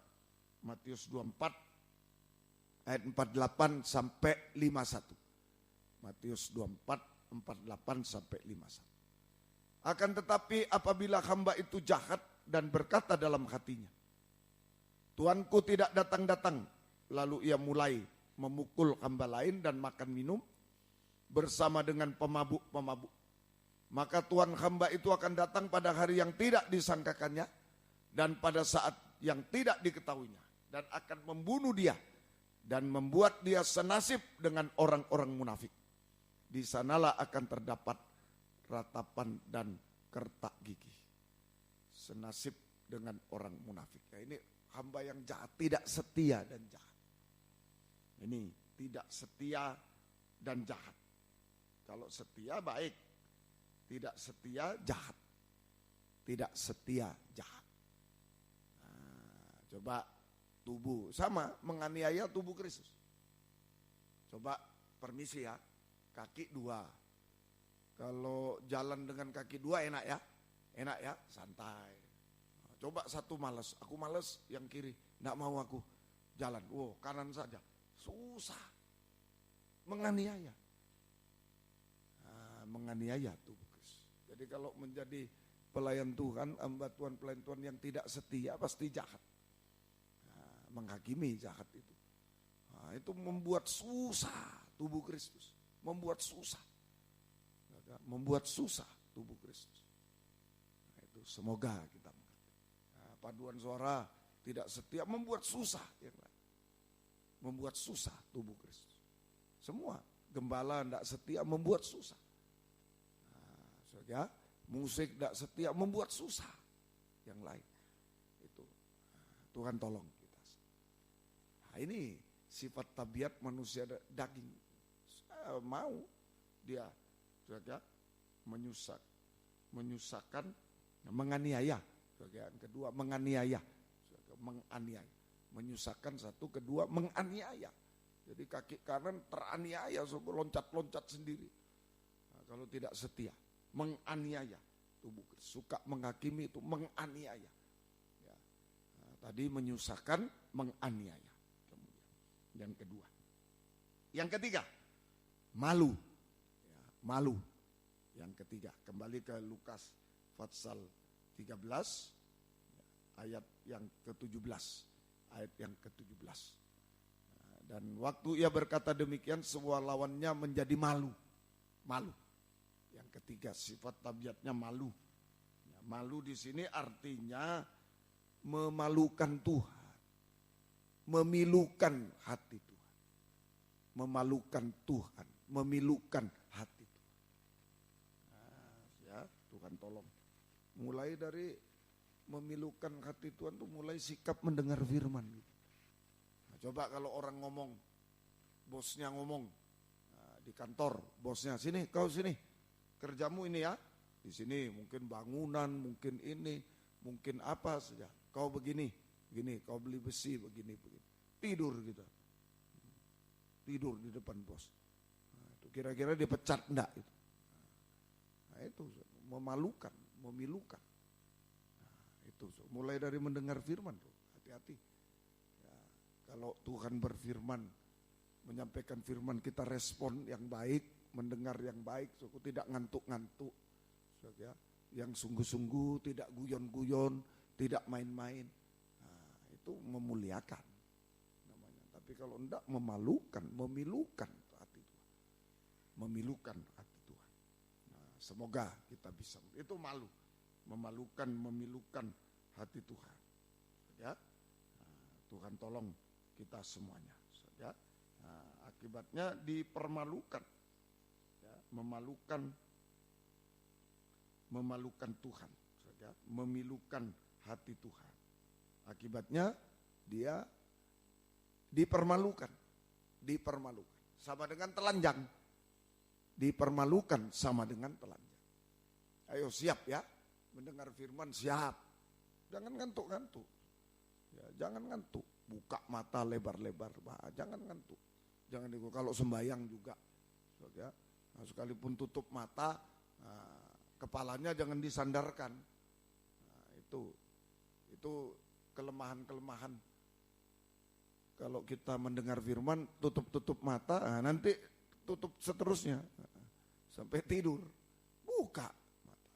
Matius 24 ayat 48 sampai 51. Matius 24 48 sampai 51. Akan tetapi apabila hamba itu jahat dan berkata dalam hatinya, Tuanku tidak datang-datang, lalu ia mulai memukul hamba lain dan makan minum bersama dengan pemabuk-pemabuk, maka Tuhan hamba itu akan datang pada hari yang tidak disangkakannya dan pada saat yang tidak diketahuinya, dan akan membunuh dia dan membuat dia senasib dengan orang-orang munafik. Di sanalah akan terdapat ratapan dan kertak gigi. Senasib dengan orang munafik. Nah, ini hamba yang jahat, tidak setia dan jahat. Ini tidak setia dan jahat. Kalau setia baik, tidak setia jahat. Tidak setia jahat. Nah, coba tubuh sama menganiaya tubuh Kristus. Coba permisi ya, kaki dua. Kalau jalan dengan kaki dua enak ya, santai. Nah, coba satu malas, aku malas yang kiri, enggak mau aku jalan. Wow, kanan saja. Susah, menganiaya, menganiaya tubuh Kristus. Jadi kalau menjadi pelayan Tuhan, hamba Tuhan, pelayan Tuhan yang tidak setia pasti jahat, menghakimi jahat itu. Itu membuat susah tubuh Kristus, membuat susah tubuh Kristus. Itu semoga kita mengerti. Paduan suara tidak setia membuat susah yang lain. Membuat susah tubuh Kristus. Semua gembala tidak setia membuat susah. Nah, musik tidak setia membuat susah yang lain. Itu Tuhan tolong kita. Nah, ini sifat tabiat manusia daging. Mau dia menyusahkan, menganiaya. Yang kedua menganiaya, menganiaya. Menyusahkan satu, kedua menganiaya. Jadi kaki kanan teraniaya, loncat-loncat sendiri. Nah, kalau tidak setia, menganiaya tubuh, suka menghakimi itu menganiaya. Ya. Nah, tadi menyusahkan, menganiaya. Kemudian yang kedua, yang ketiga, malu. Ya, malu. Yang ketiga, kembali ke Lukas pasal 13. ayat yang ke-17. Ayat yang ke-17. Dan waktu ia berkata demikian, semua lawannya menjadi malu. Malu. Yang ketiga, sifat tabiatnya malu. Malu di sini artinya memalukan Tuhan. Memilukan hati Tuhan. Memalukan Tuhan. Memilukan hati Tuhan. Nah, ya, Tuhan tolong. Mulai dari memilukan hati Tuhan tuh mulai sikap mendengar firman. Nah, coba kalau orang ngomong, bosnya ngomong, nah, di kantor, bosnya, sini, kau sini, kerjamu ini ya, di sini mungkin bangunan, mungkin ini, mungkin apa saja, kau begini, begini, kau beli besi, begini, begini, tidur gitu, tidur di depan bos, nah, itu kira-kira dipecat enggak itu, nah itu memalukan, memilukan, nah, itu mulai dari mendengar firman tuh, hati-hati. Kalau Tuhan berfirman, menyampaikan firman, kita respon yang baik, mendengar yang baik, tidak ngantuk-ngantuk, ya, yang sungguh-sungguh, tidak guyon-guyon, tidak main-main, nah, itu memuliakan namanya. Tapi kalau enggak, memalukan, memilukan hati Tuhan, memilukan hati Tuhan. Nah, semoga kita bisa, itu malu, memalukan, memilukan hati Tuhan, ya. Nah, Tuhan tolong kita semuanya, ya. Nah, akibatnya dipermalukan, ya, memalukan Tuhan, ya, memilukan hati Tuhan. Akibatnya dia dipermalukan, sama dengan telanjang, dipermalukan sama dengan telanjang. Ayo siap ya, mendengar firman siap, jangan ngantuk-ngantuk, ya, jangan ngantuk. Buka mata lebar-lebar, jangan ngantuk, jangan itu. Kalau sembahyang juga, ya, nah, sekalipun tutup mata, nah, kepalanya jangan disandarkan. Nah, itu kelemahan-kelemahan. Kalau kita mendengar firman, tutup mata, nah, nanti tutup seterusnya sampai tidur. Buka mata,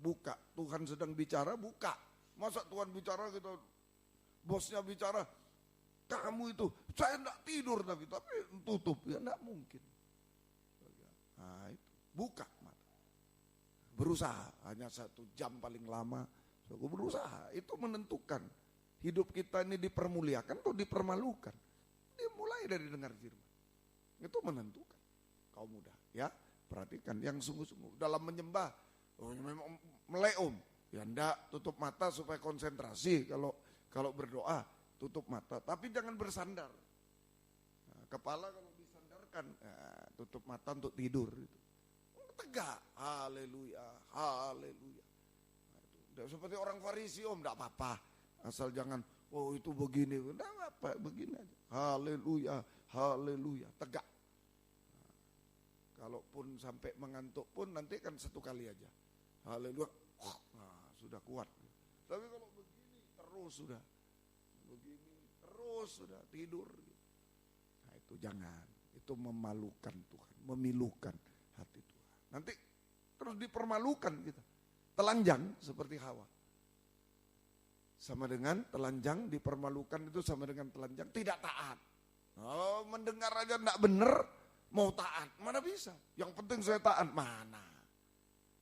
buka. Tuhan sedang bicara, buka. Masa Tuhan bicara gitu, bosnya bicara, kamu itu, saya enggak tidur tapi tutup, ya enggak mungkin. Nah itu, buka mata. Berusaha, hanya 1 jam paling lama, aku berusaha. Itu menentukan, hidup kita ini dipermuliakan atau dipermalukan. Dimulai dari dengar firman. Itu menentukan, kaum muda, ya. Perhatikan, yang sungguh-sungguh, dalam menyembah, memang meleum, ya enggak, tutup mata supaya konsentrasi, kalau berdoa, tutup mata, tapi jangan bersandar. Nah, kepala kalau disandarkan, nah, tutup mata untuk tidur. Tegak, haleluya, haleluya. Nah, seperti orang Farisi, enggak apa-apa, asal jangan, oh itu begini, enggak apa-apa, begini aja. Haleluya, haleluya, tegak. Nah, kalaupun sampai mengantuk pun nanti kan 1 kali aja. Haleluya, nah, sudah kuat. Tapi kalau begini terus sudah. Begini terus sudah tidur. Nah itu jangan, itu memalukan Tuhan, memilukan hati Tuhan. Nanti terus dipermalukan kita. Telanjang seperti Hawa. Sama dengan telanjang, dipermalukan itu sama dengan telanjang tidak taat. Oh, mendengar aja enggak benar, mau taat, mana bisa? Yang penting saya taat, mana?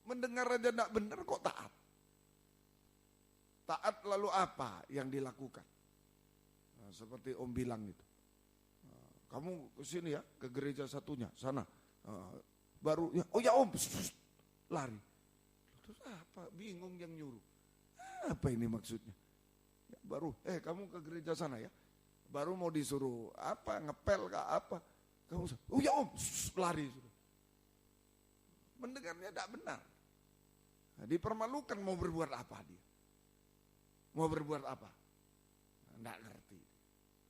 Mendengar aja enggak benar kok taat? Taat lalu apa yang dilakukan? Nah, seperti Om bilang itu. Nah, kamu ke sini ya, ke gereja satunya, sana. Baru, ya, oh ya Om, lari. Terus apa? Bingung yang nyuruh. Apa ini maksudnya? Ya, baru, kamu ke gereja sana ya. Baru mau disuruh apa, ngepel kah apa. Kamu, oh ya Om, lari. Mendengarnya tidak benar. Nah, dipermalukan, mau berbuat apa dia? Mau berbuat apa? Tidak ngerti.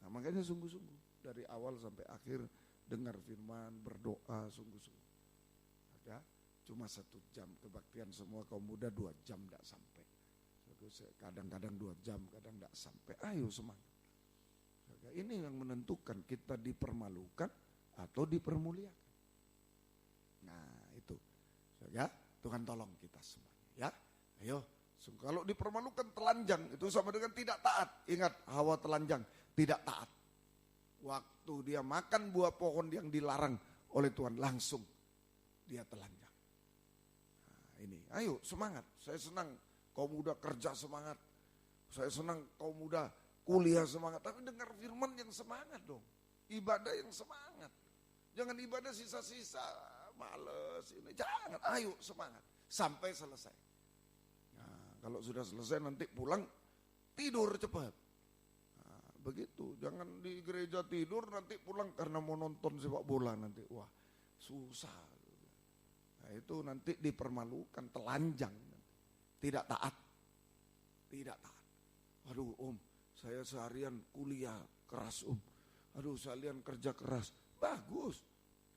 Nah, makanya sungguh-sungguh dari awal sampai akhir dengar firman, berdoa sungguh-sungguh. Ya, cuma 1 jam kebaktian semua kaum muda 2 jam tidak sampai. Kadang-kadang 2 jam, kadang tidak sampai. Ayo semangat. Ini yang menentukan kita dipermalukan atau dipermuliakan. Nah itu. Ya, Tuhan tolong kita semuanya. Ya, ayo Kalau dipermalukan telanjang itu sama dengan tidak taat. Ingat, Hawa telanjang, tidak taat. Waktu dia makan buah pohon yang dilarang oleh Tuhan, langsung dia telanjang. Nah, ini, ayo semangat. Saya senang kaum muda kerja semangat. Saya senang kaum muda kuliah semangat. Tapi dengar firman yang semangat dong. Ibadah yang semangat. Jangan ibadah sisa-sisa, males ini. Jangan, ayo semangat sampai selesai. Nah, kalau sudah selesai nanti pulang tidur cepat. Nah, begitu, jangan di gereja tidur nanti pulang karena mau nonton sepak bola nanti. Wah, susah. Nah, itu nanti dipermalukan, telanjang. Tidak taat. Tidak taat. Aduh om, saya seharian kuliah keras om. Aduh seharian kerja keras. Bagus.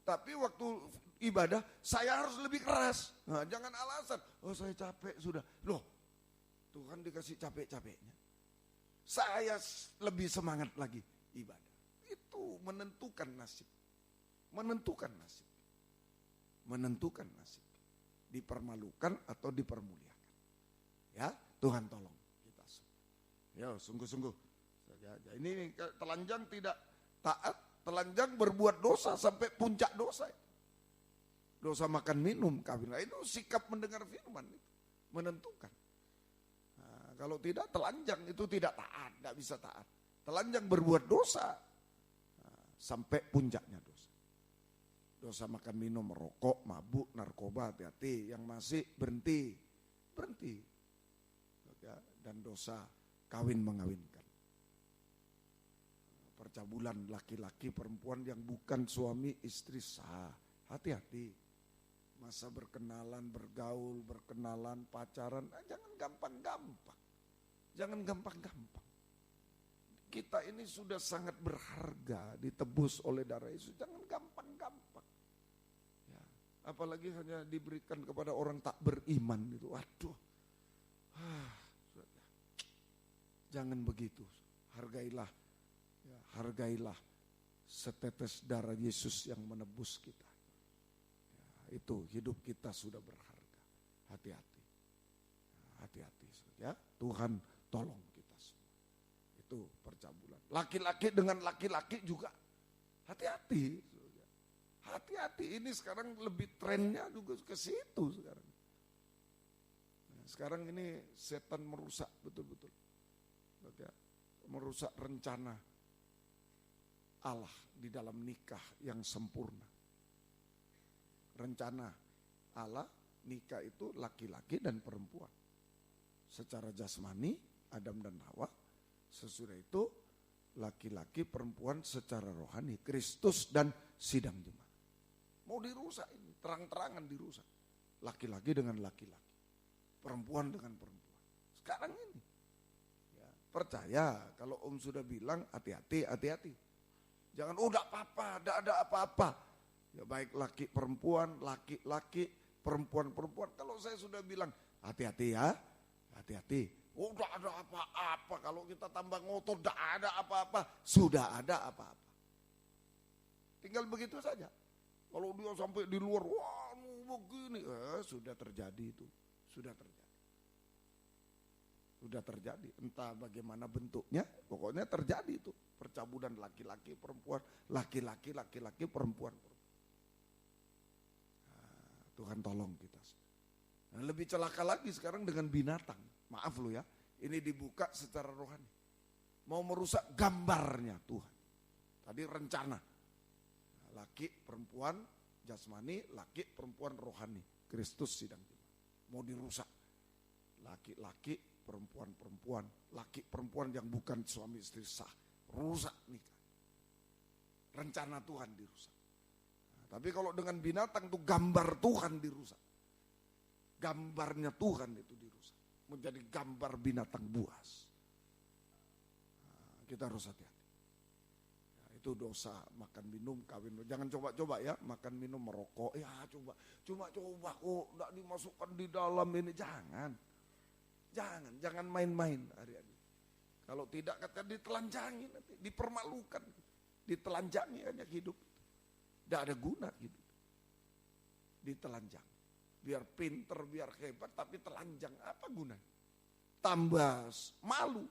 Tapi waktu ibadah saya harus lebih keras. Nah, jangan alasan, oh saya capek sudah. Loh, Tuhan dikasih capek-capeknya. Saya lebih semangat lagi ibadah. Itu menentukan nasib. Menentukan nasib. Menentukan nasib. Dipermalukan atau dipermuliakan. Ya, Tuhan tolong kita semua. Ya, sungguh-sungguh. Ini telanjang tidak taat, telanjang berbuat dosa sampai puncak dosa. Dosa makan minum, kawin. Nah, itu sikap mendengar firman itu menentukan. Nah, kalau tidak telanjang itu tidak taat, tidak bisa taat. Telanjang berbuat dosa sampai puncaknya dosa. Dosa makan minum, merokok, mabuk, narkoba, hati-hati. Yang masih berhenti. Dan dosa kawin mengawinkan. Percabulan laki-laki perempuan yang bukan suami istri sah. Hati-hati. Masa berkenalan, bergaul, berkenalan, pacaran, jangan gampang-gampang. Jangan gampang-gampang. Kita ini sudah sangat berharga, ditebus oleh darah Yesus. Jangan gampang-gampang. Ya, apalagi hanya diberikan kepada orang tak beriman itu. Waduh. Jangan begitu. Hargailah. Ya, hargailah setetes darah Yesus yang menebus kita. Ya, itu hidup kita sudah berharga. Hati-hati. Hati-hati. Ya, Tuhan tolong kita semua. Itu percabulan. Laki-laki dengan laki-laki juga hati-hati. Hati-hati. Ini sekarang lebih trennya juga ke situ sekarang. Nah, sekarang ini setan merusak betul-betul. Ya, merusak rencana Allah di dalam nikah yang sempurna. Rencana Allah nikah itu laki-laki dan perempuan. Secara jasmani Adam dan Hawa, sesudah itu laki-laki perempuan secara rohani Kristus dan sidang jemaat. Mau dirusak ini, terang-terangan dirusak. Laki-laki dengan laki-laki, perempuan dengan perempuan. Sekarang ini ya, percaya kalau Om sudah bilang hati-hati, hati-hati. Jangan, oh enggak apa-apa, enggak ada apa-apa. Ya baik laki perempuan, laki-laki, perempuan-perempuan. Kalau saya sudah bilang hati-hati ya, hati-hati. Oh enggak ada apa-apa, kalau kita tambah ngotot enggak ada apa-apa. Sudah ada apa-apa. Tinggal begitu saja. Kalau dia sampai di luar, wah begini, sudah terjadi itu. Sudah terjadi. Sudah terjadi, entah bagaimana bentuknya, pokoknya terjadi itu. Percabulan laki-laki, perempuan, laki-laki, laki-laki, perempuan. Nah, Tuhan tolong kita. Nah, lebih celaka lagi sekarang dengan binatang. Maaf lo ya, ini dibuka secara rohani. Mau merusak gambarnya Tuhan. Tadi rencana. Nah, laki, perempuan, jasmani, laki, perempuan, rohani. Kristus sidang jemaat. Mau dirusak. Laki-laki, perempuan-perempuan, laki perempuan yang bukan suami istri sah, rusak nikah. Rencana Tuhan dirusak. Nah, tapi kalau dengan binatang tuh gambar Tuhan dirusak. Gambarnya Tuhan itu dirusak. Menjadi gambar binatang buas. Nah, kita harus hati-hati. Nah, itu dosa makan minum kawin. Jangan coba-coba ya makan minum merokok. Ya coba kok enggak dimasukkan di dalam ini, jangan. Jangan main-main hari-hari. Kalau tidak kata ditelanjangi nanti, dipermalukan, ditelanjangi hanya hidup. Tidak ada guna hidup. Ditelanjang. Biar pinter, biar hebat, tapi telanjang apa gunanya? tambah malu.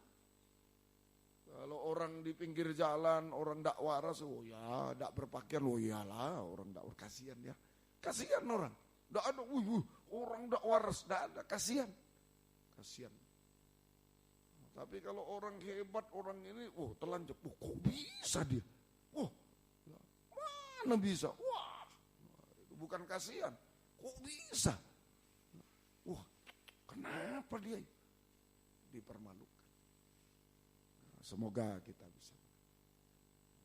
Kalau orang di pinggir jalan, orang ndak waras, oh ya, ndak berpakaian, oh iyalah, orang ndak kasihan ya. Kasihan orang. Ndak ada, orang ndak waras, ndak ada, kasihan. Kasihan. Tapi kalau orang hebat, orang ini, telanjang, kok bisa dia? Mana bisa? Wah, itu bukan kasihan. Kok bisa? Wah, kenapa dia dipermalukan? Semoga kita bisa.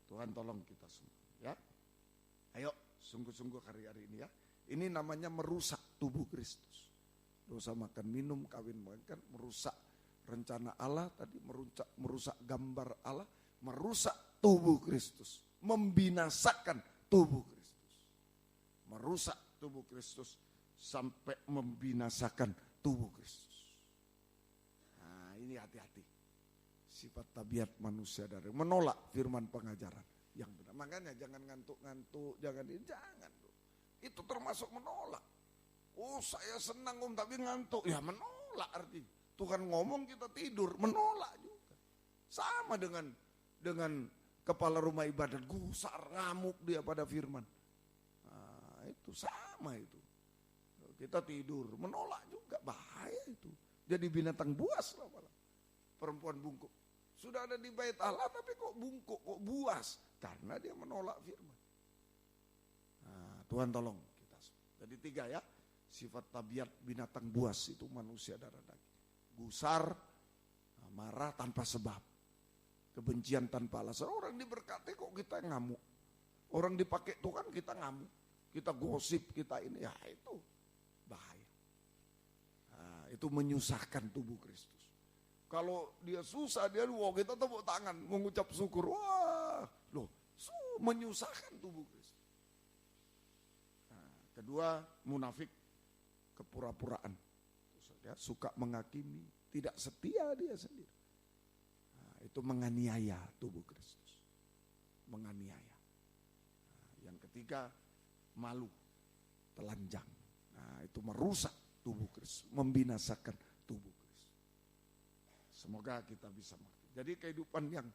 Tuhan tolong kita semua, ya. Ayo, sungguh-sungguh hari-hari ini ya. Ini namanya merusak tubuh Kristus. Dosa makan minum, kawin makan, merusak rencana Allah tadi, merusak gambar Allah, merusak tubuh Kristus, membinasakan tubuh Kristus. Merusak tubuh Kristus sampai membinasakan tubuh Kristus. Nah, ini hati-hati. Sifat tabiat manusia dari menolak firman pengajaran yang benar. Makanya jangan ngantuk-ngantuk, jangan. Itu termasuk menolak. Oh, saya senang tapi ngantuk. Ya menolak artinya. Tuhan ngomong kita tidur, menolak juga. Sama dengan kepala rumah ibadat, gusar, ngamuk dia pada firman. Nah, itu sama itu. Kita tidur, menolak juga, bahaya itu. Jadi binatang buas lah malah. Perempuan bungkuk. Sudah ada di bait Allah tapi kok bungkuk, kok buas. Karena dia menolak firman. Nah, Tuhan tolong kita. Jadi 3 ya, sifat tabiat binatang buas itu manusia darah daging. Gusar, marah tanpa sebab. Kebencian tanpa alasan. Orang diberkati kok kita ngamuk. Orang dipakai Tuhan kita ngamuk. Kita gosip, kita ini. Ya itu bahaya. Nah, itu menyusahkan tubuh Kristus. Kalau dia susah, kita tepuk tangan, mengucap syukur. Wah, menyusahkan tubuh Kristus. Nah, kedua, munafik, kepura-puraan. Dia suka menghakimi, tidak setia dia sendiri. Nah, itu menganiaya tubuh Kristus. Menganiaya. Nah, yang ketiga, malu, telanjang. Nah, itu merusak tubuh Kristus, membinasakan tubuh Kristus. Semoga kita bisa mengerti. Jadi kehidupan yang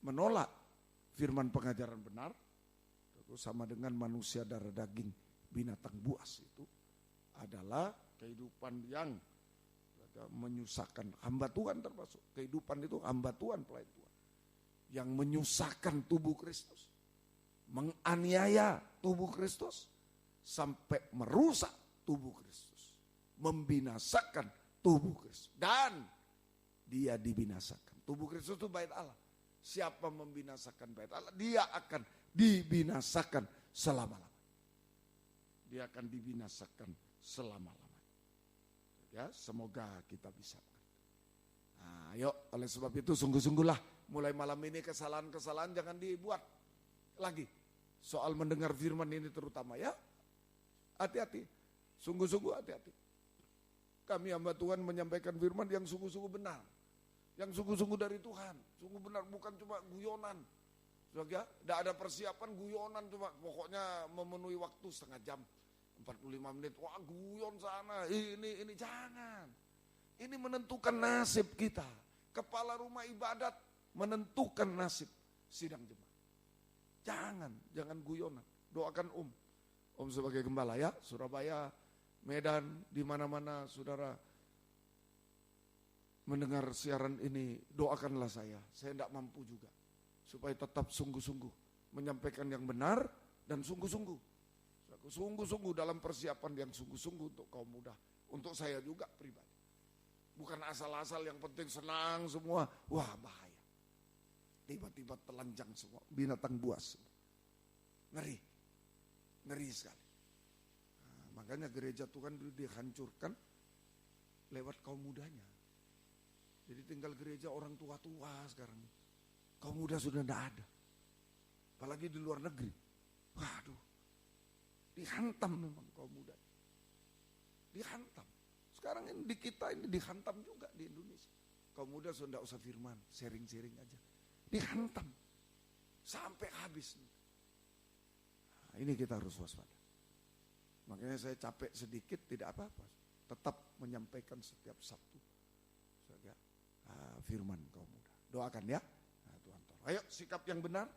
menolak firman pengajaran benar, itu sama dengan manusia darah daging, binatang buas itu adalah kehidupan yang menyusahkan hamba Tuhan termasuk. Kehidupan itu hamba Tuhan, pelayan Tuhan. Yang menyusahkan tubuh Kristus. Menganiaya tubuh Kristus. Sampai merusak tubuh Kristus. Membinasakan tubuh Kristus. Dan dia dibinasakan. Tubuh Kristus itu bait Allah. Siapa membinasakan bait Allah, dia akan dibinasakan selama-lamanya. Dia akan dibinasakan selama-lamanya. Ya, semoga kita bisa mengerti. Nah, yuk, oleh sebab itu sungguh-sungguhlah mulai malam ini kesalahan-kesalahan jangan dibuat lagi. Soal mendengar firman ini terutama ya. Hati-hati. Sungguh-sungguh hati-hati. Kami hamba Tuhan menyampaikan firman yang sungguh-sungguh benar. Yang sungguh-sungguh dari Tuhan. Sungguh benar, bukan cuma guyonan. Tidak ada persiapan, guyonan cuma pokoknya memenuhi waktu setengah jam. 45 menit, wah guyon sana, ini jangan. Ini menentukan nasib kita. Kepala rumah ibadat menentukan nasib sidang jemaat. Jangan guyonan. Doakan Om sebagai gembala ya, Surabaya, Medan, di mana-mana saudara mendengar siaran ini, doakanlah saya tidak mampu juga. Supaya tetap sungguh-sungguh menyampaikan yang benar dan sungguh-sungguh. Sungguh-sungguh dalam persiapan yang sungguh-sungguh untuk kaum muda. Untuk saya juga pribadi. Bukan asal-asal yang penting senang semua. Wah bahaya. Tiba-tiba telanjang semua. Binatang buas semua. Ngeri sekali. Nah, makanya gereja Tuhan dihancurkan lewat kaum mudanya. Jadi tinggal gereja orang tua-tua sekarang. Kaum muda sudah tidak ada. Apalagi di luar negeri. Waduh. Dihantam memang kaum muda. Dihantam. Sekarang ini di kita ini dihantam juga di Indonesia. Kaum muda sudah tidak usah firman. Sharing-sharing aja. Dihantam. Sampai habis. Nah, ini kita harus waspada. Makanya saya capek sedikit tidak apa-apa. Tetap menyampaikan setiap Sabtu. firman kaum muda. Doakan ya. Nah, Tuhan tolong. Ayo sikap yang benar.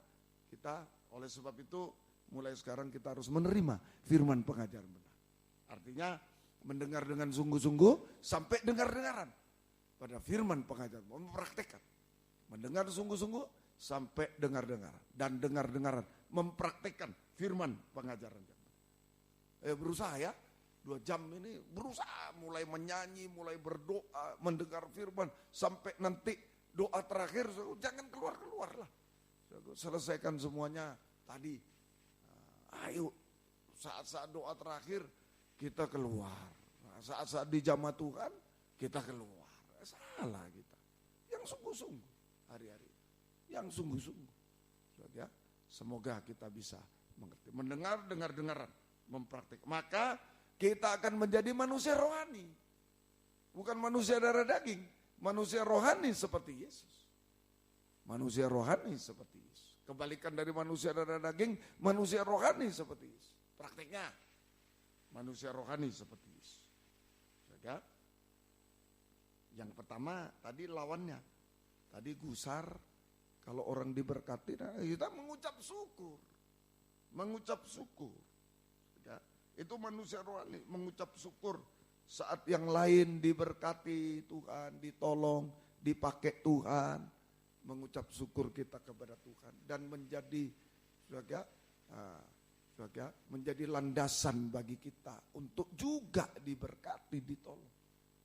Kita oleh sebab itu mulai sekarang kita harus menerima firman pengajaran benar. Artinya mendengar dengan sungguh-sungguh sampai dengar-dengaran pada firman pengajaran, mempraktekkan. Mendengar sungguh-sungguh sampai dengar-dengaran dan dengar-dengaran, mempraktekkan firman pengajaran. Berusaha ya, 2 jam ini berusaha mulai menyanyi, mulai berdoa, mendengar firman sampai nanti doa terakhir, jangan keluar-keluar lah. Selesaikan semuanya tadi. Ayo saat-saat doa terakhir kita keluar. Saat-saat di jamaah Tuhan kita keluar. Salah kita. Yang sungguh-sungguh hari-hari. Yang sungguh-sungguh. Ya, semoga kita bisa mengerti. Mendengar, dengar-dengaran. Mempraktik. Maka kita akan menjadi manusia rohani. Bukan manusia darah daging. Manusia rohani seperti Yesus. Manusia rohani seperti Yesus. Kebalikan dari manusia darah daging, manusia rohani seperti Yesus. Praktiknya, manusia rohani seperti Yesus. Ya. Yang pertama tadi lawannya. Tadi gusar. Kalau orang diberkati, kita mengucap syukur. Mengucap syukur. Ya. Itu manusia rohani, mengucap syukur. Saat yang lain diberkati Tuhan, ditolong, dipakai Tuhan. Mengucap syukur kita kepada Tuhan. Dan menjadi menjadi landasan bagi kita untuk juga diberkati, ditolong.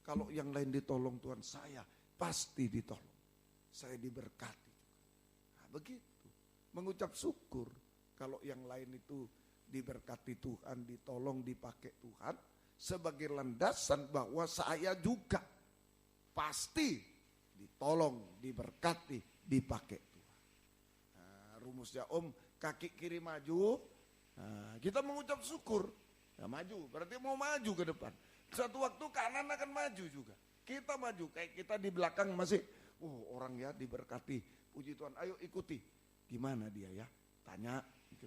Kalau yang lain ditolong Tuhan, saya pasti ditolong. Saya diberkati juga. Nah, begitu. Mengucap syukur. Kalau yang lain itu diberkati Tuhan, ditolong, dipakai Tuhan. Sebagai landasan bahwa saya juga pasti ditolong, diberkati, dipakai Tuhan. Nah, rumusnya Om, kaki kiri maju. Nah, kita mengucap syukur. Ya, maju, berarti mau maju ke depan. Satu waktu kanan akan maju juga. Kita maju, kayak kita di belakang masih, orang ya diberkati, puji Tuhan, ayo ikuti. Gimana dia ya? Tanya,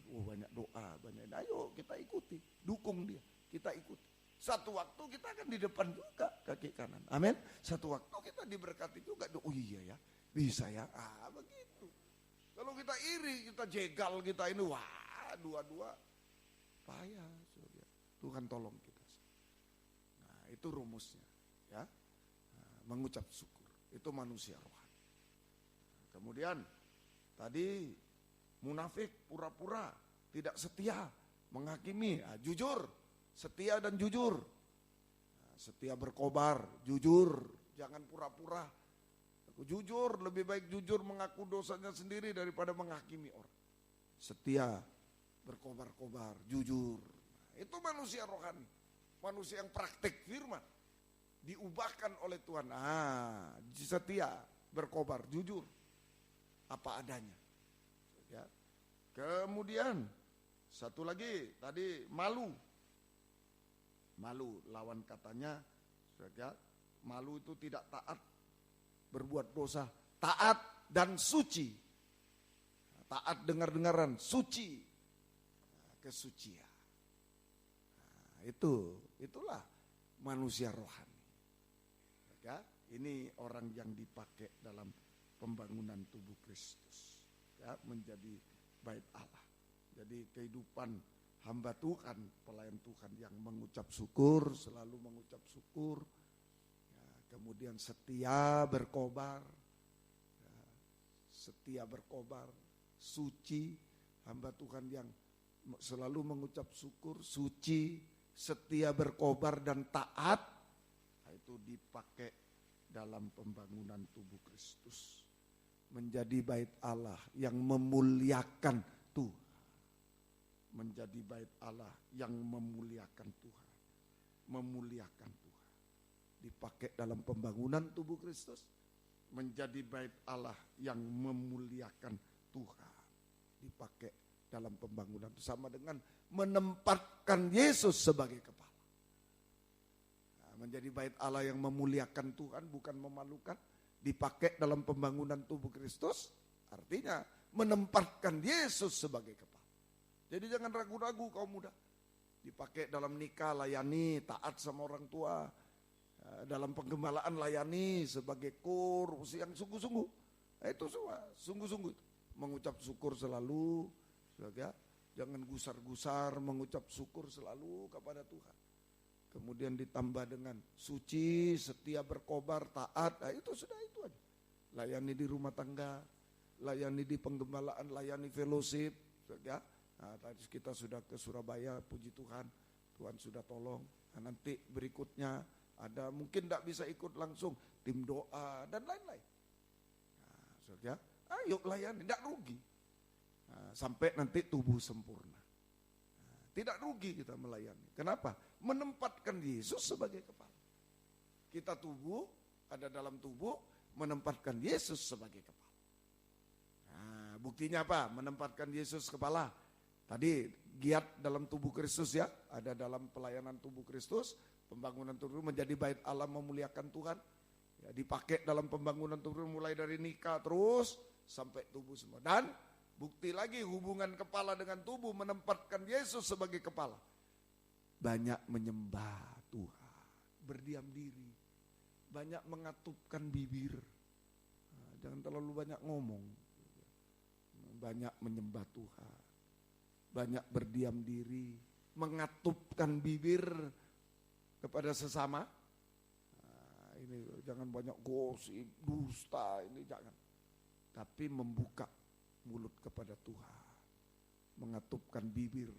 banyak doa, banyak. Ayo kita ikuti, dukung dia, kita ikuti. Satu waktu kita akan di depan juga, kaki kanan. Amin. Satu waktu kita diberkati juga. Oh iya ya, bisa ya. Begitu. Kalau kita iri, kita jegal, kita ini, dua-dua payah. Tuhan tolong kita. Itu rumusnya, ya. Mengucap syukur. Itu manusia rohani. Kemudian tadi munafik, pura-pura, tidak setia, menghakimi, jujur, setia dan jujur. Setia berkobar, jujur, jangan pura-pura. Jujur, lebih baik jujur mengaku dosanya sendiri daripada menghakimi orang. Setia, berkobar-kobar, jujur. Itu manusia rohani. Manusia yang praktik firman. Diubahkan oleh Tuhan. Setia, berkobar, jujur. Apa adanya. Ya. Kemudian, satu lagi, tadi malu. Malu, lawan katanya, ya, malu itu tidak taat, berbuat dosa. Taat dan suci. Taat dengar-dengaran, suci. Kesucian. Itulah manusia rohani. Ya, ini orang yang dipakai dalam pembangunan tubuh Kristus. Ya, menjadi bait Allah. Jadi kehidupan hamba Tuhan, pelayan Tuhan yang mengucap syukur, selalu mengucap syukur. Ya, kemudian setia berkobar. Ya, setia berkobar, suci, hamba Tuhan yang selalu mengucap syukur, suci, setia berkobar dan taat. Nah, itu dipakai dalam pembangunan tubuh Kristus. Menjadi bait Allah yang memuliakan Tuhan. Menjadi bait Allah yang memuliakan Tuhan. Memuliakan Tuhan. Dipakai dalam pembangunan tubuh Kristus. Menjadi bait Allah yang memuliakan Tuhan. Dipakai dalam pembangunan itu sama dengan menempatkan Yesus sebagai kepala. Nah, menjadi bait Allah yang memuliakan Tuhan, bukan memalukan. Dipakai dalam pembangunan tubuh Kristus, artinya menempatkan Yesus sebagai kepala. Jadi jangan ragu-ragu kaum muda. Dipakai dalam nikah, layani, taat sama orang tua. Dalam penggembalaan layani sebagai kur yang sungguh-sungguh. Itu semua sungguh-sungguh. Mengucap syukur selalu, ya. Jangan gusar-gusar, mengucap syukur selalu kepada Tuhan. Kemudian ditambah dengan suci, setia berkobar, taat. Nah, itu sudah itu aja. Layani di rumah tangga, layani di penggembalaan, layani fellowship, ya. Nah, tadi kita sudah ke Surabaya, puji Tuhan, Tuhan sudah tolong. Nah, nanti berikutnya ada mungkin tidak bisa ikut langsung, tim doa dan lain-lain. Nah, ya, ayo layani, tidak rugi. Nah, sampai nanti tubuh sempurna. Nah, tidak rugi kita melayani. Kenapa? Menempatkan Yesus sebagai kepala. Kita tubuh, ada dalam tubuh, menempatkan Yesus sebagai kepala. Nah, buktinya apa? Menempatkan Yesus kepala. Tadi giat dalam tubuh Kristus ya, ada dalam pelayanan tubuh Kristus, pembangunan tubuh menjadi bait Allah memuliakan Tuhan. Ya, dipakai dalam pembangunan tubuh mulai dari nikah terus sampai tubuh semua. Dan bukti lagi hubungan kepala dengan tubuh menempatkan Yesus sebagai kepala. Banyak menyembah Tuhan, berdiam diri, banyak mengatupkan bibir. Nah, jangan terlalu banyak ngomong. Banyak menyembah Tuhan, banyak berdiam diri, mengatupkan bibir kepada sesama. Nah, ini jangan banyak gosip, dusta, ini jangan. Tapi membuka mulut kepada Tuhan, mengatupkan bibir.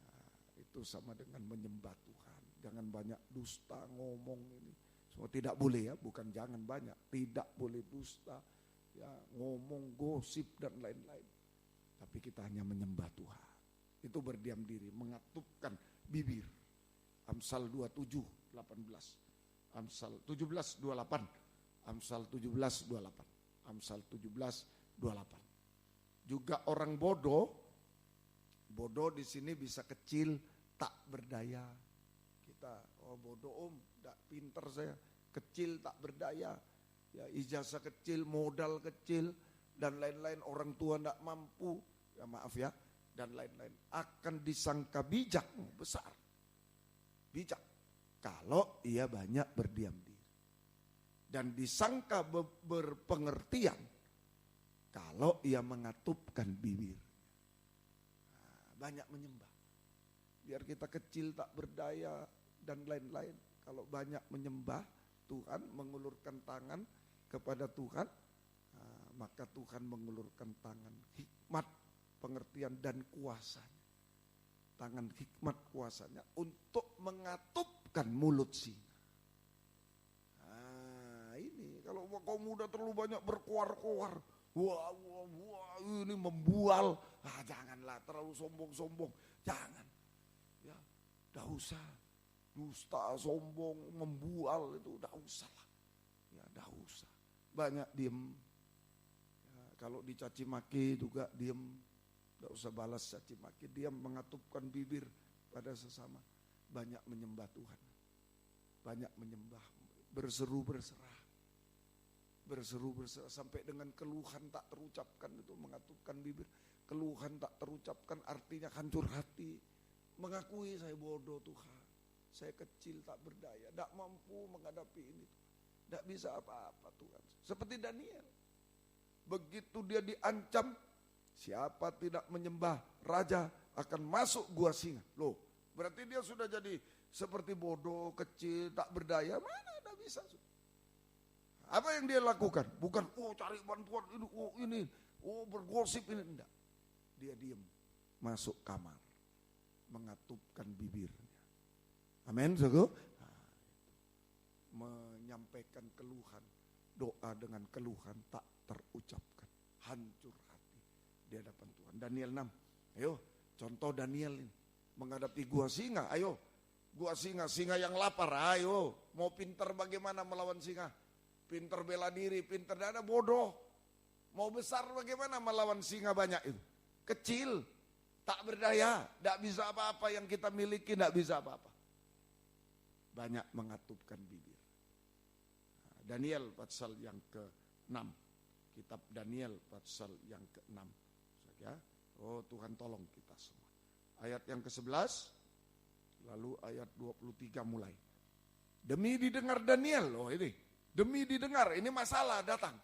Nah, itu sama dengan menyembah Tuhan. Jangan banyak dusta ngomong ini. Semua tidak boleh ya, bukan jangan banyak. Tidak boleh dusta, ya ngomong gosip dan lain-lain. Tapi kita hanya menyembah Tuhan. Itu berdiam diri, mengatupkan bibir. Amsal 27:18. Amsal 17:28. Amsal 17:28. Amsal 17:28. Juga orang bodoh di sini bisa kecil, tak berdaya. Kita, bodoh tak pinter saya, kecil tak berdaya. Ya, ijazah kecil, modal kecil, dan lain-lain, orang tua tak mampu, ya maaf ya, dan lain-lain. Akan disangka bijak, besar. Bijak, kalau ia banyak berdiam diri. Dan disangka berpengertian, kalau ia mengatupkan bibir. Nah, banyak menyembah. Biar kita kecil tak berdaya dan lain-lain. Kalau banyak menyembah Tuhan, mengulurkan tangan kepada Tuhan, nah, maka Tuhan mengulurkan tangan hikmat, pengertian dan kuasanya. Tangan hikmat kuasanya untuk mengatupkan mulut singa. Nah, ini kalau kamu udah terlalu banyak berkuar-kuar, wah, ini membual. Janganlah terlalu sombong-sombong. Jangan. Ya, dah usah. Dusta, sombong, membual itu dah usah lah. Ya, dah usah. Banyak diem. Ya, kalau dicaci maki juga diem. Dah usah balas caci maki. Diam, mengatupkan bibir pada sesama. Banyak menyembah Tuhan. Banyak menyembah. Berseru berserah. Berseru berserah sampai dengan keluhan tak terucapkan, itu mengatupkan bibir. Keluhan tak terucapkan artinya hancur hati. Mengakui saya bodoh Tuhan, saya kecil tak berdaya, tak mampu menghadapi ini, tak bisa apa-apa Tuhan. Seperti Daniel, begitu dia diancam, siapa tidak menyembah raja akan masuk gua singa. Loh, berarti dia sudah jadi seperti bodoh, kecil, tak berdaya. Mana tak bisa. Apa yang dia lakukan? Bukan cari bantuan ini, bergosip ini, enggak. Dia diam, masuk kamar, mengatupkan bibirnya. Amin, saudara. Nah, menyampaikan keluhan, doa dengan keluhan tak terucapkan, hancur hati di hadapan Tuhan. Daniel 6. Ayo, contoh Daniel ini menghadapi gua singa. Ayo, gua singa yang lapar. Ayo, mau pintar bagaimana melawan singa? Pintar bela diri, pintar dada, bodoh. Mau besar bagaimana melawan singa banyak itu? Kecil, tak berdaya, tak bisa apa-apa, yang kita miliki tak bisa apa-apa. Banyak mengatupkan bibir. Daniel pasal yang ke-6. Kitab Daniel pasal yang ke-6. Ya. Oh, Tuhan tolong kita semua. Ayat yang ke-11, lalu ayat 23 mulai. Demi didengar Daniel loh ini. Demi didengar, ini masalah datang.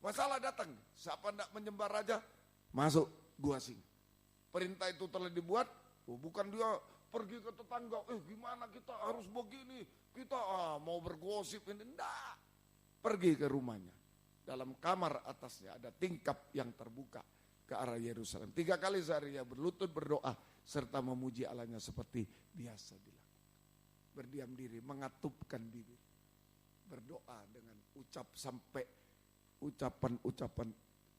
Masalah datang. Siapa hendak menyembah raja, masuk gua singa. Perintah itu telah dibuat, bukan dia pergi ke tetangga, gimana kita harus begini, kita mau bergosip ini, enggak. Pergi ke rumahnya. Dalam kamar atasnya ada tingkap yang terbuka ke arah Yerusalem. 3 kali sehari ia berlutut berdoa serta memuji Allahnya seperti biasa dilakukan. Berdiam diri, mengatupkan bibir. Berdoa dengan ucap sampai ucapan-ucapan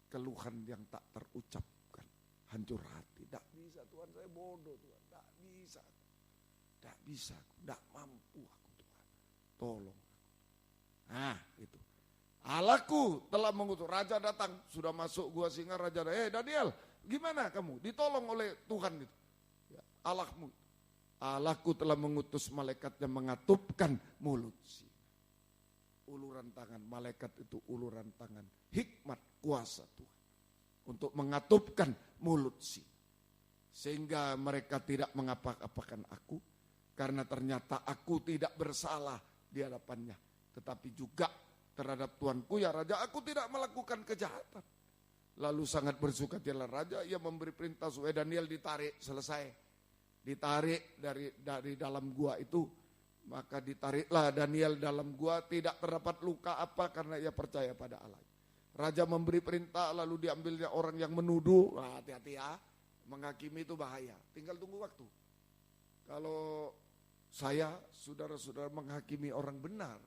keluhan yang tak terucapkan. Hancur hati, tak bisa Tuhan, saya bodoh Tuhan, tak bisa. Tak bisa, tak mampu aku Tuhan, tolong aku. Nah itu. Allahku telah mengutus, raja datang, sudah masuk gua singa, raja Daniel, gimana kamu? Ditolong oleh Tuhan itu. Ya, Allahmu. Allahku telah mengutus malaikat yang mengatupkan mulut singa. Uluran tangan, malaikat itu uluran tangan, hikmat kuasa Tuhan. Untuk mengatupkan mulut singa. Sehingga mereka tidak mengapa-apakan aku, karena ternyata aku tidak bersalah di hadapannya. Tetapi juga terhadap Tuanku ya Raja, aku tidak melakukan kejahatan. Lalu sangat bersukacita Raja, ia memberi perintah supaya Daniel ditarik, selesai. Ditarik dari dalam gua itu, maka ditariklah Daniel dalam gua, tidak terdapat luka apa karena ia percaya pada Allah. Raja memberi perintah, lalu diambilnya orang yang menuduh, hati-hati ya, menghakimi itu bahaya, tinggal tunggu waktu. Kalau saya, saudara-saudara menghakimi orang benar,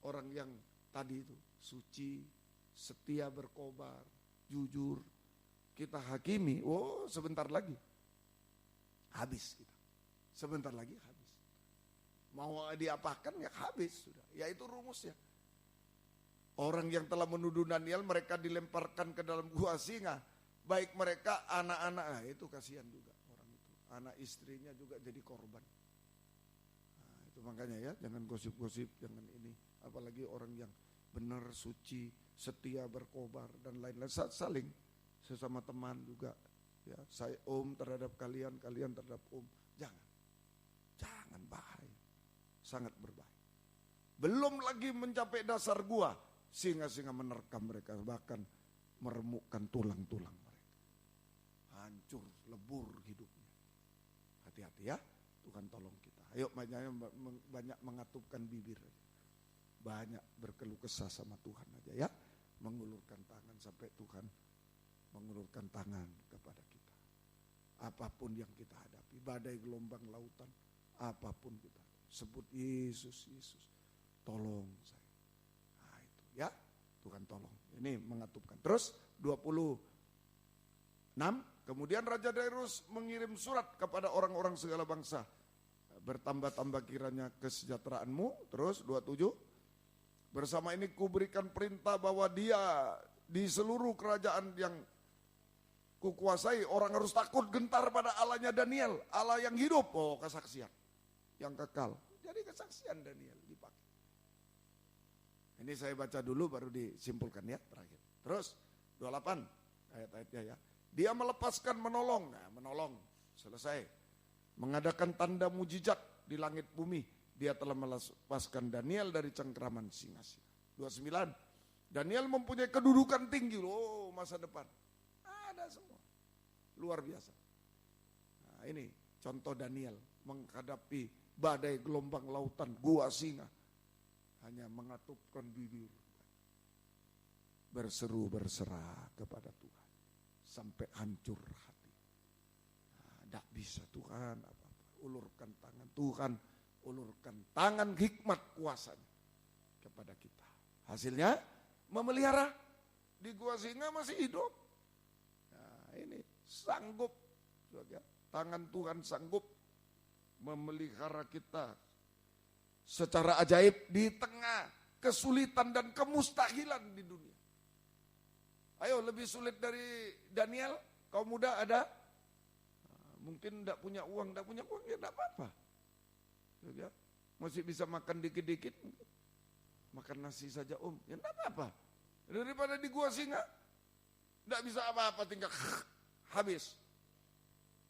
orang yang tadi itu suci, setia berkobar, jujur, kita hakimi, sebentar lagi habis kita. Sebentar lagi habis. Mau diapakan ya habis sudah. Ya itu rumusnya. Orang yang telah menuduh Daniel, mereka dilemparkan ke dalam gua singa. Baik mereka anak-anak, itu kasihan juga orang itu. Anak istrinya juga jadi korban. Nah, itu makanya ya, jangan gosip-gosip, jangan ini. Apalagi orang yang benar, suci, setia, berkobar dan lain-lain, saling sesama teman juga ya, saya terhadap kalian, kalian terhadap jangan bahaya, sangat berbahaya. Belum lagi mencapai dasar gua, singa-singa menerkam mereka, bahkan meremukkan tulang-tulang mereka, hancur, lebur hidupnya. Hati-hati ya, Tuhan tolong kita. Ayo banyak mengatupkan bibir, banyak berkeluh kesah sama Tuhan aja ya, mengulurkan tangan sampai Tuhan mengulurkan tangan kepada kita. Apapun yang kita hadapi, badai gelombang lautan, apapun kita sebut Yesus, Yesus, tolong saya. Nah itu ya, Tuhan tolong. Ini mengatupkan. Terus 26, kemudian Raja Darius mengirim surat kepada orang-orang segala bangsa. Bertambah-tambah kiranya kesejahteraanmu. Terus 27, bersama ini kuberikan perintah bahwa dia di seluruh kerajaan yang kukuasai, orang harus takut gentar pada Allahnya Daniel, Allah yang hidup. Kesaksian yang kekal. Jadi kesaksian Daniel dipakai. Ini saya baca dulu baru disimpulkan ya terakhir. Terus 28 ayat-ayatnya ya. Dia melepaskan menolong. Nah, menolong selesai. Mengadakan tanda mujizat di langit bumi. Dia telah melepaskan Daniel dari cengkeraman singa-singa. 29. Daniel mempunyai kedudukan tinggi loh masa depan. Ada semua. Luar biasa. Nah, ini contoh Daniel menghadapi badai gelombang lautan, gua singa. Hanya mengatupkan bibir. Berseru berserah kepada Tuhan. Sampai hancur hati. Tidak bisa Tuhan apa-apa. Ulurkan tangan Tuhan. Ulurkan tangan hikmat kuasanya kepada kita. Hasilnya memelihara. Di gua singa masih hidup. Nah ini sanggup. Tangan Tuhan sanggup memelihara kita secara ajaib di tengah kesulitan dan kemustahilan di dunia. Ayo lebih sulit dari Daniel, kaum muda ada? Mungkin tidak punya uang ya tidak apa-apa. Ya, masih bisa makan dikit-dikit, makan nasi saja ya tidak apa-apa. Daripada di gua singa, tidak bisa apa-apa tinggal habis.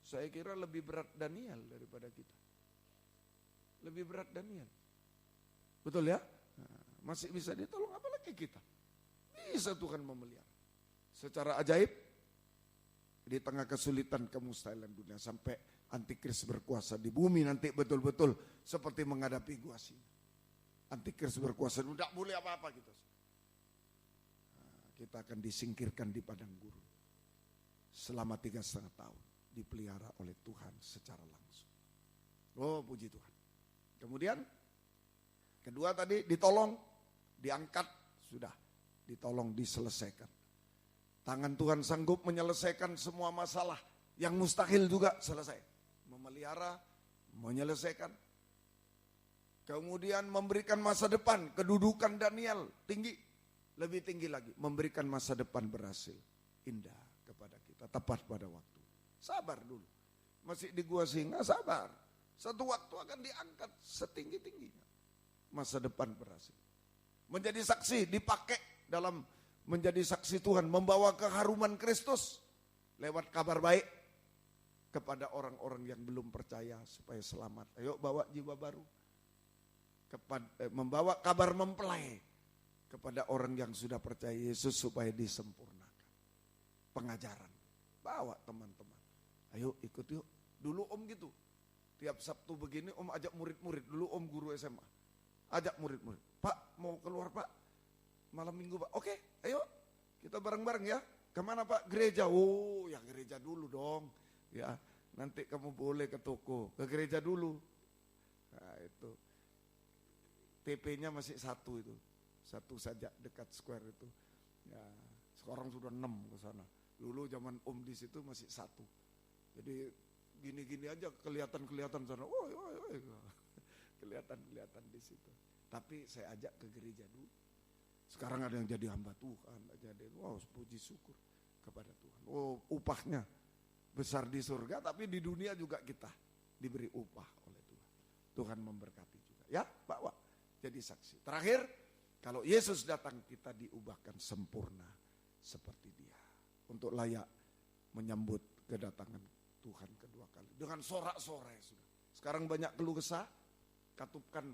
Saya kira lebih berat Daniel daripada kita. Lebih berat Daniel. Betul ya? Masih bisa ditolong, apalagi kita. Bisa Tuhan memelihara. Secara ajaib, di tengah kesulitan kemustahilan dunia, sampai antikris berkuasa di bumi nanti betul-betul seperti menghadapi gua sini. Antikris berkuasa, tidak boleh apa-apa gitu. Kita akan disingkirkan di padang gurun. Selama 3,5 tahun dipelihara oleh Tuhan secara langsung. Oh, puji Tuhan. Kemudian kedua tadi ditolong, diangkat, sudah ditolong, diselesaikan. Tangan Tuhan sanggup menyelesaikan semua masalah yang mustahil juga selesai. Memelihara, menyelesaikan. Kemudian memberikan masa depan, kedudukan Daniel tinggi, lebih tinggi lagi, memberikan masa depan berhasil, indah kepada kita, tepat pada waktu. Sabar dulu, masih di gua singa, sabar. Satu waktu akan diangkat setinggi-tingginya. Masa depan berhasil. Menjadi saksi, dipakai dalam menjadi saksi Tuhan, membawa keharuman Kristus lewat kabar baik kepada orang-orang yang belum percaya supaya selamat. Ayo bawa jiwa baru. Membawa kabar mempelai kepada orang yang sudah percaya Yesus supaya disempurnakan. Pengajaran, bawa teman-teman. Ayo ikut yuk. Dulu om gitu. Tiap Sabtu begini om ajak murid-murid. Dulu om guru SMA. Ajak murid-murid. Pak mau keluar pak. Malam minggu pak. Oke ayo kita bareng-bareng ya. Kemana pak? Gereja. Oh ya gereja dulu dong. Ya nanti kamu boleh ke toko. Ke gereja dulu. Nah itu. TP-nya masih 1 itu. 1 saja dekat square itu. Ya sekarang sudah 6 ke sana. Dulu zaman om di situ masih 1. Jadi gini-gini aja kelihatan sana. Woi. Kelihatan di situ. Tapi saya ajak ke gereja dulu. Sekarang ada yang jadi hamba Tuhan, puji syukur kepada Tuhan. Oh, upahnya besar di surga, tapi di dunia juga kita diberi upah oleh Tuhan. Tuhan memberkati juga. Ya, bawa jadi saksi. Terakhir, kalau Yesus datang kita diubahkan sempurna seperti Dia untuk layak menyambut kedatangan Tuhan kedua kali. Dengan sorak-sorai sudah. Sekarang banyak keluh kesah, katupkan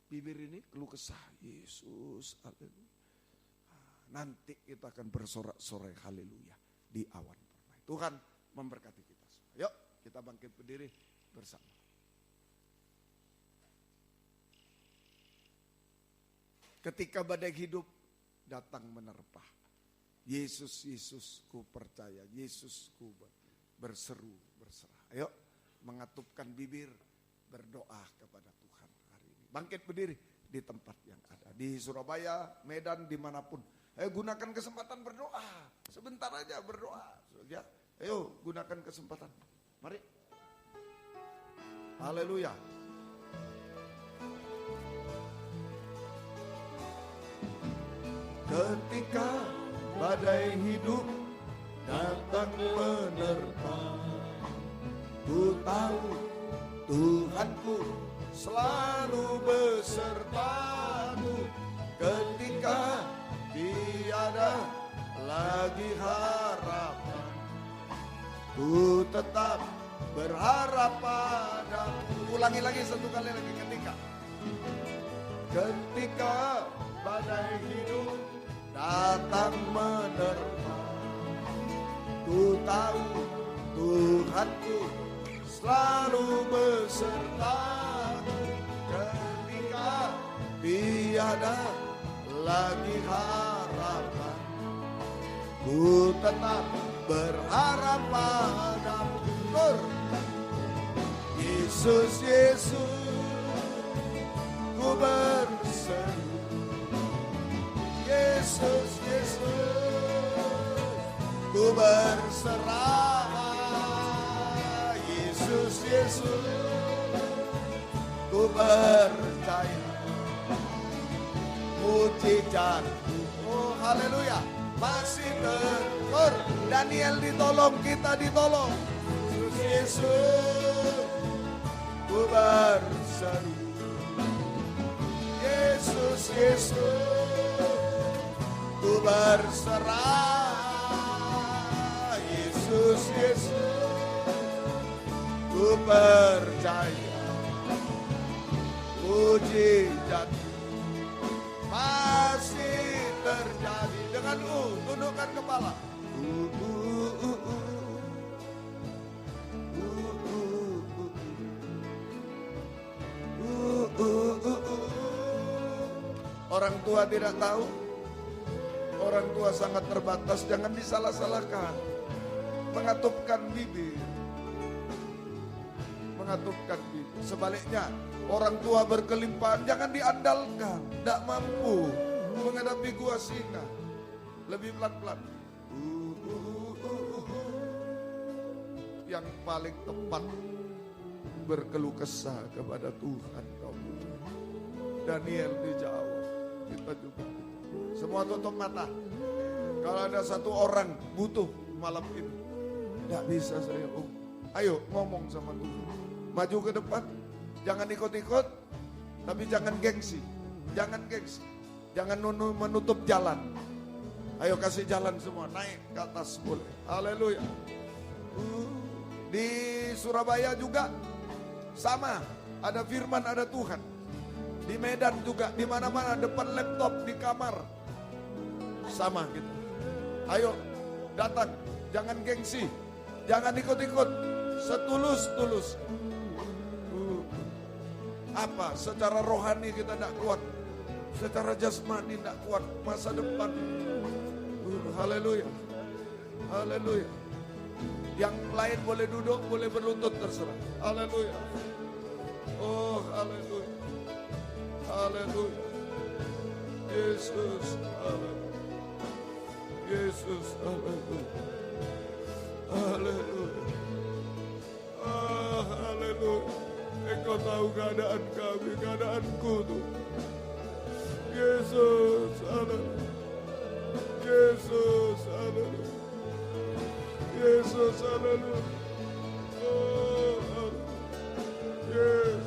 bibir ini keluh kesah. Yesus, haleluya. Nanti kita akan bersorak-sorai haleluya di awan permai. Tuhan memberkati kita semua. Yuk kita bangkit berdiri bersama. Ketika badai hidup datang menerpa, Yesus, ku percaya, Yesus ku berseru, berserah. Ayo mengatupkan bibir, berdoa kepada Tuhan hari ini. Bangkit berdiri di tempat yang ada. Di Surabaya, Medan, dimanapun. Ayo gunakan kesempatan berdoa. Sebentar aja berdoa. Ya, ayo gunakan kesempatan. Mari. Haleluya. Ketika badai hidup datang menerpa, ku tahu Tuhanku selalu besertaku. Ketika tiada lagi harapan, ku tetap berharap padamu. Ulangi lagi satu kali lagi. Ketika badai hidup datang menerpa, ku tahu Tuhanku selalu besertaku. Ketika tiada lagi harapan, ku tetap berharap padamu. Yesus, ku berseru. Yesus, ku berserah. Yesus, ku percaya mujizatmu. Oh haleluya. Masih terus Daniel ditolong, kita ditolong. Yesus, ku berseru. Yesus, ku berserah. Yesus, ku percaya mujizat. Jangan tundukkan kepala. Orang tua tidak tahu. Orang tua sangat terbatas, jangan disalah-salahkan. Mengatupkan bibir. Mengatupkan bibir. Sebaliknya, orang tua berkelimpahan jangan diandalkan. Tidak mampu menghadapi gua singa. Lebih pelan-pelan. Yang paling tepat berkeluh kesah kepada Tuhan kamu. Daniel dijawab. Kita juga. Semua tutup mata. Kalau ada satu orang butuh malam ini, tidak bisa saya. Ayo ngomong sama Tuhan. Maju ke depan. Jangan ikut-ikut. Tapi jangan gengsi. Jangan gengsi. Jangan menutup jalan. Ayo kasih jalan semua. Naik ke atas boleh. Haleluya. Di Surabaya juga sama. Ada firman, ada Tuhan. Di Medan juga, di mana-mana, depan laptop, di kamar. Sama gitu. Ayo datang, jangan gengsi. Jangan ikut-ikut. Setulus-tulus. Apa? Secara rohani kita tidak kuat. Secara jasmani tidak kuat. Masa depan. Haleluya. Haleluya. Yang lain boleh duduk, boleh berlutut, terserah. Haleluya. Oh, haleluya. Haleluya. Yesus, haleluya. Yesus, haleluya. Haleluya. Ah, haleluya. Engkau tahu keadaan kami, keadaanku tuh. Yesus, haleluya. Yesus, haleluya. Yesus, haleluya. Oh, haleluya. Yesus.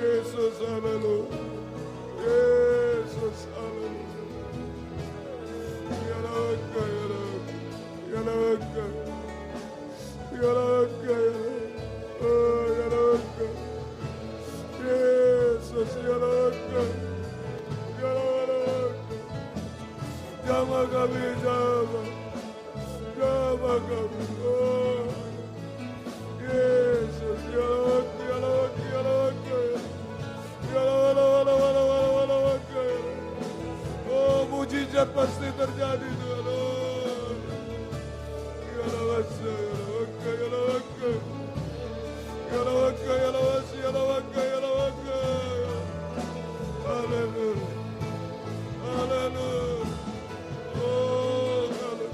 Yesus, haleluya. Yesus, haleluya. Yalaka, yalaka, yalaka, oh, yalaka. Yesus, yalaka, yalaka. Jama kami, jama kami, oh. Yesus, yalaka, yalaka, yalaka. Oh, mujizat pasti terjadi Tuhan. Haleluya. Haleluya. Oh, haleluya.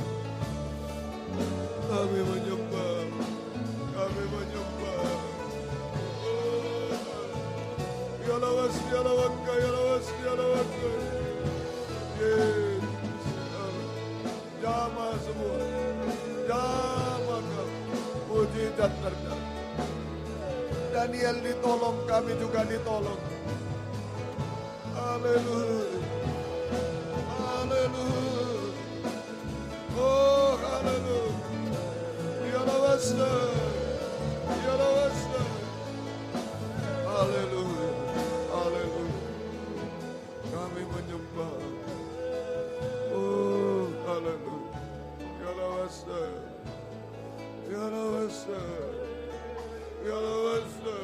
Kami menyembah. Kami menyembah. Yalawas, yalawaka, yalawas, yalawaka. Yesus, jama semua, jama kami, mujizat terjadi. Daniel ditolong, kami juga ditolong. Haleluya, haleluya, oh haleluya, yalawas, yalawas, haleluya. Haleluya. Kami menyembah. Oh, haleluya. Ya lawasa. Ya lawasa. Ya lawasa.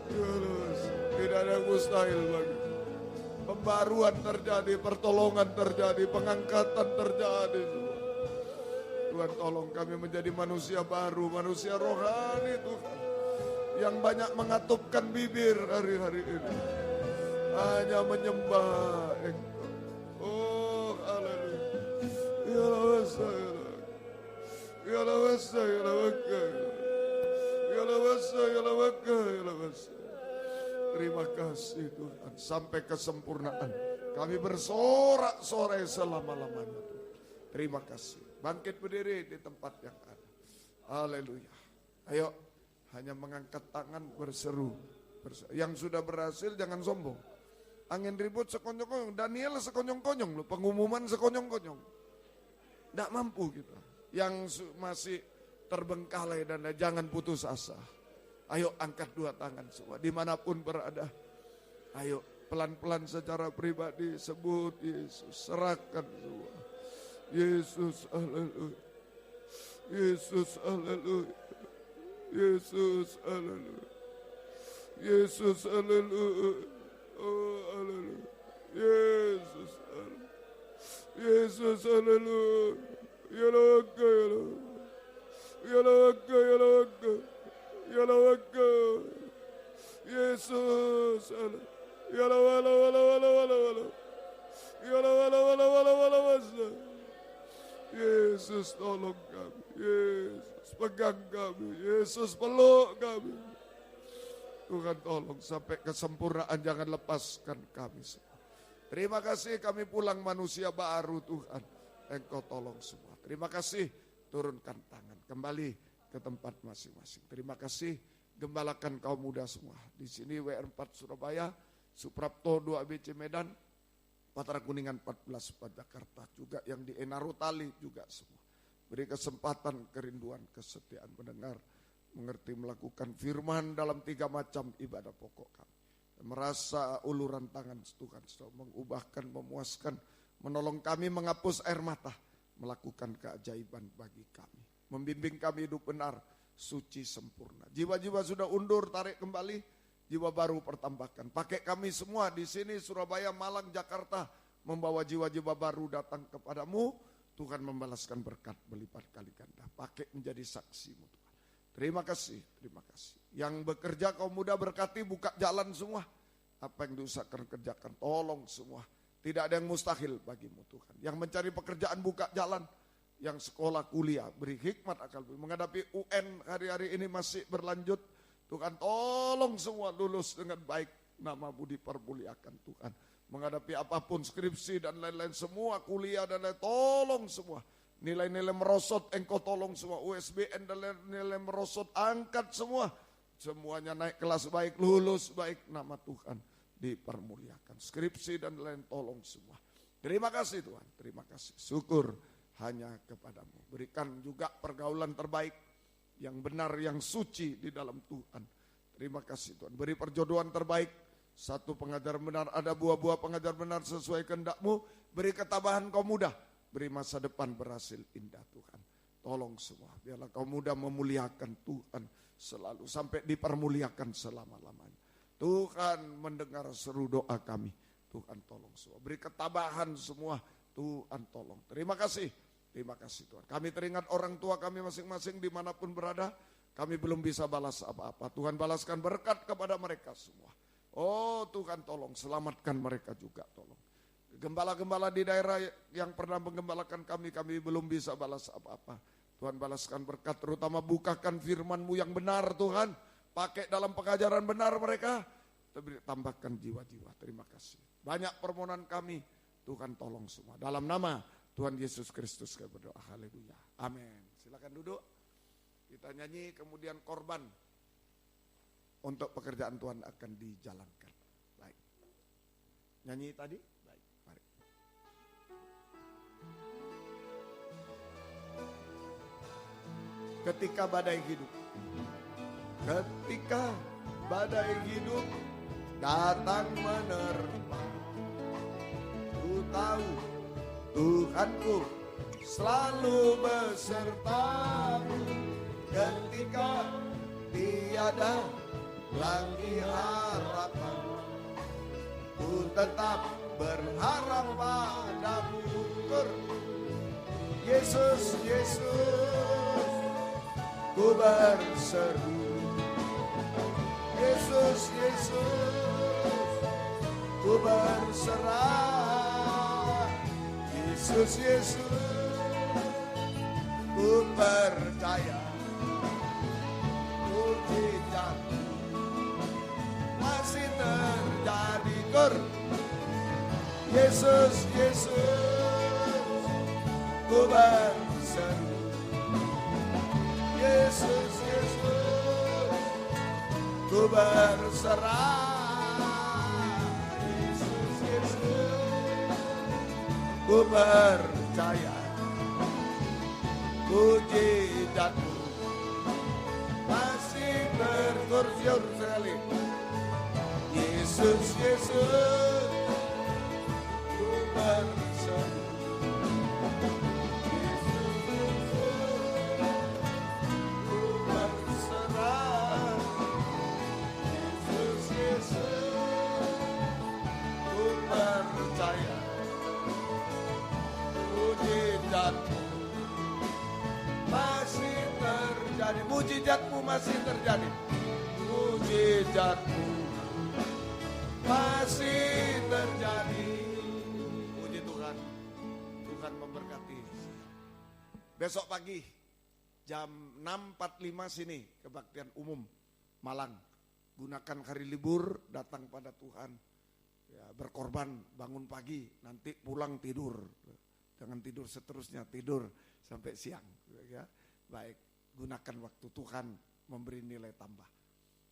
Ya lawasa. Tidak ada yang mustahil bagi. Pembaruan terjadi, pertolongan terjadi, pengangkatan terjadi. Tuhan tolong kami menjadi manusia baru, manusia rohani Tuhan. Yang banyak mengatupkan bibir hari-hari ini. Hanya menyembah Engkau. Oh, haleluya. Ya lawasa, ya lawasa, ya lawaka. Ya lawasa, ya lawaka, ya lawasa. Terima kasih Tuhan. Sampai kesempurnaan. Kami bersorak-sorai selama-lamanya. Terima kasih. Bangkit berdiri di tempat yang ada. Haleluya. Ayo. Hanya mengangkat tangan berseru. Yang sudah berhasil jangan sombong. Angin ribut sekonyong-konyong. Daniel sekonyong-konyong loh. Pengumuman sekonyong-konyong. Tidak mampu kita. Yang masih terbengkalai dan jangan putus asa. Ayo angkat dua tangan semua. Dimanapun berada. Ayo pelan-pelan secara pribadi sebut Yesus, serahkan semua. Yesus, haleluya. Yesus, haleluya. Yesus, haleluya. Yesus, haleluya. Oh, haleluya. Yesus, haleluya. Yesus, haleluya. Yalaka, yalaka, yalaka, yalaka. Yesus, haleluya. Yalawala, wala, wala, wala, wala. Yalawala, wala, wala, wala, wala. Yesus, tolong kami. Yesus, pegang kami. Yesus, peluk kami. Tuhan tolong sampai kesempurnaan, jangan lepaskan kami semua. Terima kasih kami pulang manusia baru Tuhan. Engkau tolong semua. Terima kasih, turunkan tangan kembali ke tempat masing-masing. Terima kasih, gembalakan kaum muda semua. Di sini WR4 Surabaya, Suprapto 2 ABC Medan, Patra Kuningan 14 Jakarta, juga yang di Enarutali juga semua. Beri kesempatan, kerinduan, kesetiaan mendengar, mengerti, melakukan firman dalam 3 macam ibadah pokok kami. Merasa uluran tangan Tuhan, mengubahkan, memuaskan, menolong kami menghapus air mata, melakukan keajaiban bagi kami. Membimbing kami hidup benar, suci, sempurna. Jiwa-jiwa sudah undur, tarik kembali, jiwa baru pertambahkan. Pakai kami semua di sini, Surabaya, Malang, Jakarta, membawa jiwa-jiwa baru datang kepadamu. Tuhan membalaskan berkat berlipat kali ganda. Pakai menjadi saksimu Tuhan. Terima kasih, terima kasih. Yang bekerja kaum muda berkati, buka jalan semua. Apa yang diusahakan kerjakan, tolong semua. Tidak ada yang mustahil bagimu Tuhan. Yang mencari pekerjaan buka jalan. Yang sekolah kuliah beri hikmat akal. Menghadapi UN hari-hari ini masih berlanjut. Tuhan tolong semua lulus dengan baik. Nama-Mu dipermuliakan Tuhan. Menghadapi apapun skripsi dan lain-lain semua, kuliah dan lain-lain, tolong semua. Nilai-nilai merosot, Engkau tolong semua. USBN dan nilai merosot, angkat semua. Semuanya naik kelas baik, lulus baik, nama Tuhan dipermuliakan. Skripsi dan lain tolong semua. Terima kasih Tuhan, terima kasih. Syukur hanya kepadamu. Berikan juga pergaulan terbaik, yang benar, yang suci di dalam Tuhan. Terima kasih Tuhan. Beri perjodohan terbaik. Satu pengajar benar, ada buah-buah pengajar benar sesuai kehendak-Mu. Beri ketabahan kaum muda. Beri masa depan berhasil indah Tuhan. Tolong semua, biarlah kaum muda memuliakan Tuhan selalu. Sampai dipermuliakan selama-lamanya. Tuhan mendengar seru doa kami. Tuhan tolong semua. Beri ketabahan semua. Tuhan tolong. Terima kasih. Terima kasih Tuhan. Kami teringat orang tua kami masing-masing dimanapun berada. Kami belum bisa balas apa-apa. Tuhan balaskan berkat kepada mereka semua. Oh Tuhan tolong, selamatkan mereka juga tolong. Gembala-gembala di daerah yang pernah menggembalakan kami belum bisa balas apa-apa. Tuhan balaskan berkat, terutama bukakan firman-Mu yang benar Tuhan. Pakai dalam pengajaran benar mereka. Tambahkan jiwa-jiwa, terima kasih. Banyak permohonan kami, Tuhan tolong semua. Dalam nama Tuhan Yesus Kristus kami berdoa, haleluya, amin. Silakan duduk, kita nyanyi kemudian korban. Untuk pekerjaan Tuhan akan dijalankan. Baik. Nyanyi tadi? Baik, mari. Ketika badai hidup. Ketika badai hidup datang menerpa. Ku tahu Tuhanku selalu besertaku. Ketika tiada lagi harapan, ku tetap berharap padamu. Yesus, Yesus, ku berseru. Yesus, Yesus, ku berserah. Yesus, Yesus, ku percaya. Mujizat masih terjadi Kur. Yesus, Yesus, ku berseru. Yesus, Yesus, ku berserah. Yesus, Yesus, ku percaya. Mujizat-Mu masih berkursiur sekali. Yesus, Yesus, ku berserah. Mujizatmu masih terjadi. Mujizatmu masih terjadi. Puji Tuhan. Tuhan memberkati. Besok pagi jam 6.45 sini kebaktian umum Malang. Gunakan hari libur, datang pada Tuhan. Ya, berkorban, bangun pagi, nanti pulang tidur. Jangan tidur seterusnya, tidur sampai siang. Ya, baik. Gunakan waktu, Tuhan memberi nilai tambah.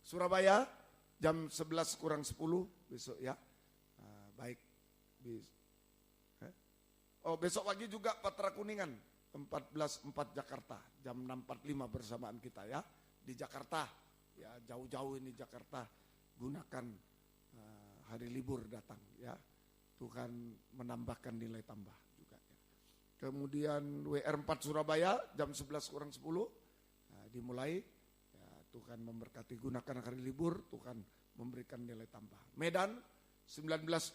Surabaya jam 11 kurang 10 besok ya. Baik. Besok pagi juga Patra Kuningan 14.4 Jakarta jam 6.45 bersamaan kita ya. Di Jakarta ya, jauh-jauh ini Jakarta, gunakan hari libur datang ya. Tuhan menambahkan nilai tambah juga ya. Kemudian WR4 Surabaya jam 11 kurang 10 dimulai ya, Tuhan memberkati, gunakan hari libur, Tuhan memberikan nilai tambah. Medan 19.15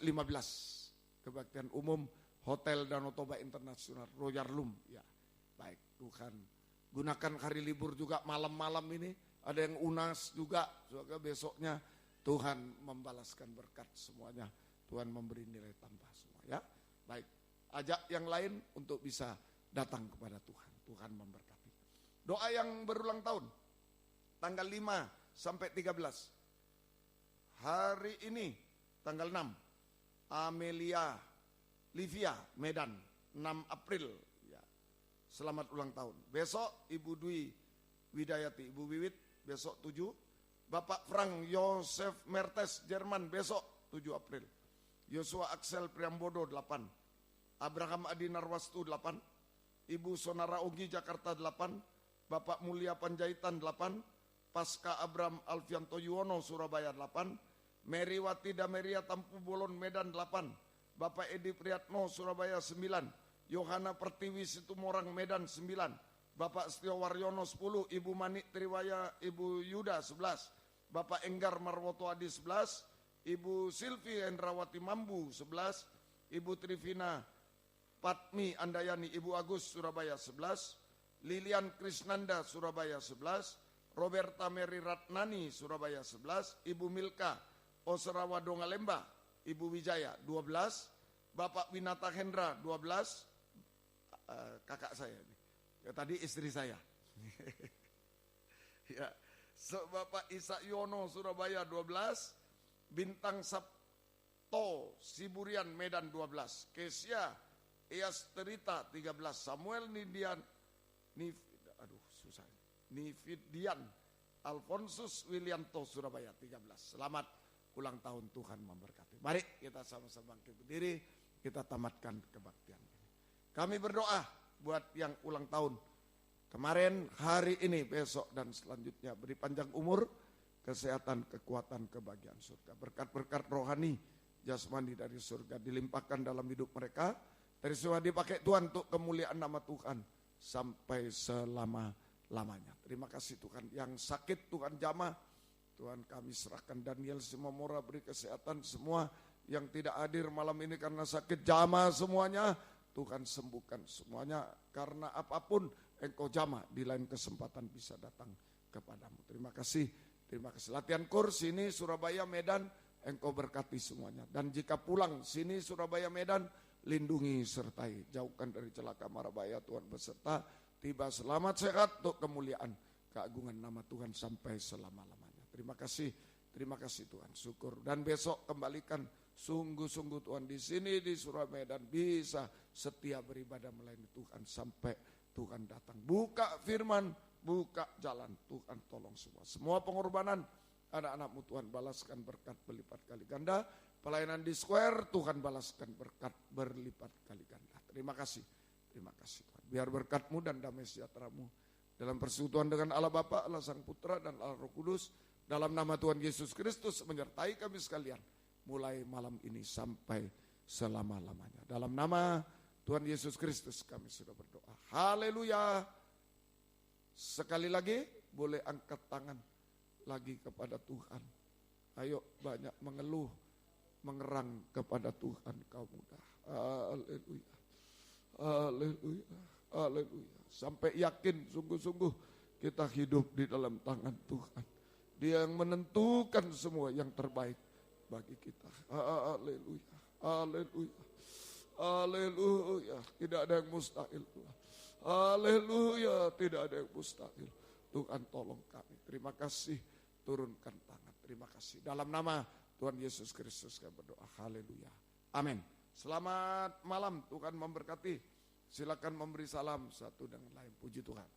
kebaktian umum Hotel Danau Toba Internasional Royal Room ya. Baik, Tuhan gunakan hari libur juga, malam-malam ini ada yang UNAS juga, semoga besoknya Tuhan membalaskan berkat semuanya, Tuhan memberi nilai tambah semua ya. Baik, ajak yang lain untuk bisa datang kepada Tuhan, Tuhan memberkati. Doa yang berulang tahun, tanggal 5 sampai 13. Hari ini, tanggal 6, Amelia Livia, Medan, 6 April. Ya. Selamat ulang tahun. Besok, Ibu Dwi Widayati, Ibu Wiwit, besok 7. Bapak Frank Yosef Mertes, Jerman, besok 7 April. Yosua Axel Priambodo, 8. Abraham Adi Narwastu, 8. Ibu Sonara Ogi, Jakarta, 8. Bapak Mulia Panjaitan 8, Pasca Abram Alfianto Yuwono Surabaya 8, Meriwati Dameria Tampu Bolon Medan 8, Bapak Edi Priyatno Surabaya 9, Yohana Pertiwi Situmorang Medan 9, Bapak Setio Waryono 10, Ibu Manik Triwaya Ibu Yuda 11, Bapak Enggar Marwoto Adi 11, Ibu Silvi Hendrawati Mambu 11, Ibu Trivina Patmi Andayani Ibu Agus Surabaya 11, Lilian Krisnanda Surabaya 11, Roberta Mary Ratnani Surabaya 11, Ibu Milka Oserawa Dongalemba, Ibu Wijaya 12, Bapak Winata Hendra 12, kakak saya ini, ya, tadi istri saya. Ya, Bapak Isa Yono Surabaya 12, Bintang Sabto Siburian Medan 12, Kesia Easterita 13, Samuel Nifidian Alfonsus Willianto Surabaya 13. Selamat ulang tahun, Tuhan memberkati. Mari kita sama-sama bangkit berdiri, kita tamatkan kebaktian ini. Kami berdoa buat yang ulang tahun kemarin, hari ini, besok dan selanjutnya, beri panjang umur, kesehatan, kekuatan, kebahagiaan surga. Berkat-berkat rohani, jasmani dari surga dilimpahkan dalam hidup mereka. Dari semua dipakai Tuhan untuk kemuliaan nama Tuhan sampai selama-lamanya. Terima kasih Tuhan. Yang sakit Tuhan jamah, Tuhan kami serahkan. Daniel Simamora beri kesehatan. Semua yang tidak hadir malam ini karena sakit, jamah semuanya, Tuhan sembuhkan semuanya. Karena apapun Engkau jamah, di lain kesempatan bisa datang kepadamu. Terima kasih. Terima kasih. Latihan kurs sini Surabaya Medan, Engkau berkati semuanya. Dan jika pulang sini Surabaya Medan, lindungi sertai, jauhkan dari celaka mara bahaya, Tuhan beserta, tiba selamat sehat untuk kemuliaan keagungan nama Tuhan sampai selama-lamanya. Terima kasih Tuhan, syukur. Dan besok kembalikan sungguh-sungguh Tuhan di sini di Surabaya dan bisa setia beribadah melayani Tuhan sampai Tuhan datang. Buka firman, buka jalan, Tuhan tolong semua. Semua pengorbanan anak-anak-Mu Tuhan balaskan berkat berlipat kali ganda. Pelayanan di Square Tuhan balaskan berkat berlipat kali ganda. Terima kasih Tuhan. Biar berkat-Mu dan damai sejahtera-Mu dalam persekutuan dengan Allah Bapa, Allah Sang Putra dan Allah Roh Kudus Dalam nama Tuhan Yesus Kristus menyertai kami sekalian, mulai malam ini sampai selama-lamanya. Dalam nama Tuhan Yesus Kristus kami sudah berdoa. Haleluya. Sekali lagi boleh angkat tangan lagi kepada Tuhan. Ayo banyak mengeluh, mengerang kepada Tuhan kaum muda. Haleluya. Haleluya. Haleluya. Sampai yakin sungguh-sungguh kita hidup di dalam tangan Tuhan. Dia yang menentukan semua yang terbaik bagi kita. Haleluya. Haleluya. Haleluya. Tidak ada yang mustahil. Haleluya. Tidak ada yang mustahil. Tuhan tolong kami. Terima kasih. Turunkan tangan. Terima kasih. Dalam nama Tuhan Yesus Kristus kami berdoa. Haleluya. Amin. Selamat malam. Tuhan memberkati. Silakan memberi salam satu dengan lain. Puji Tuhan.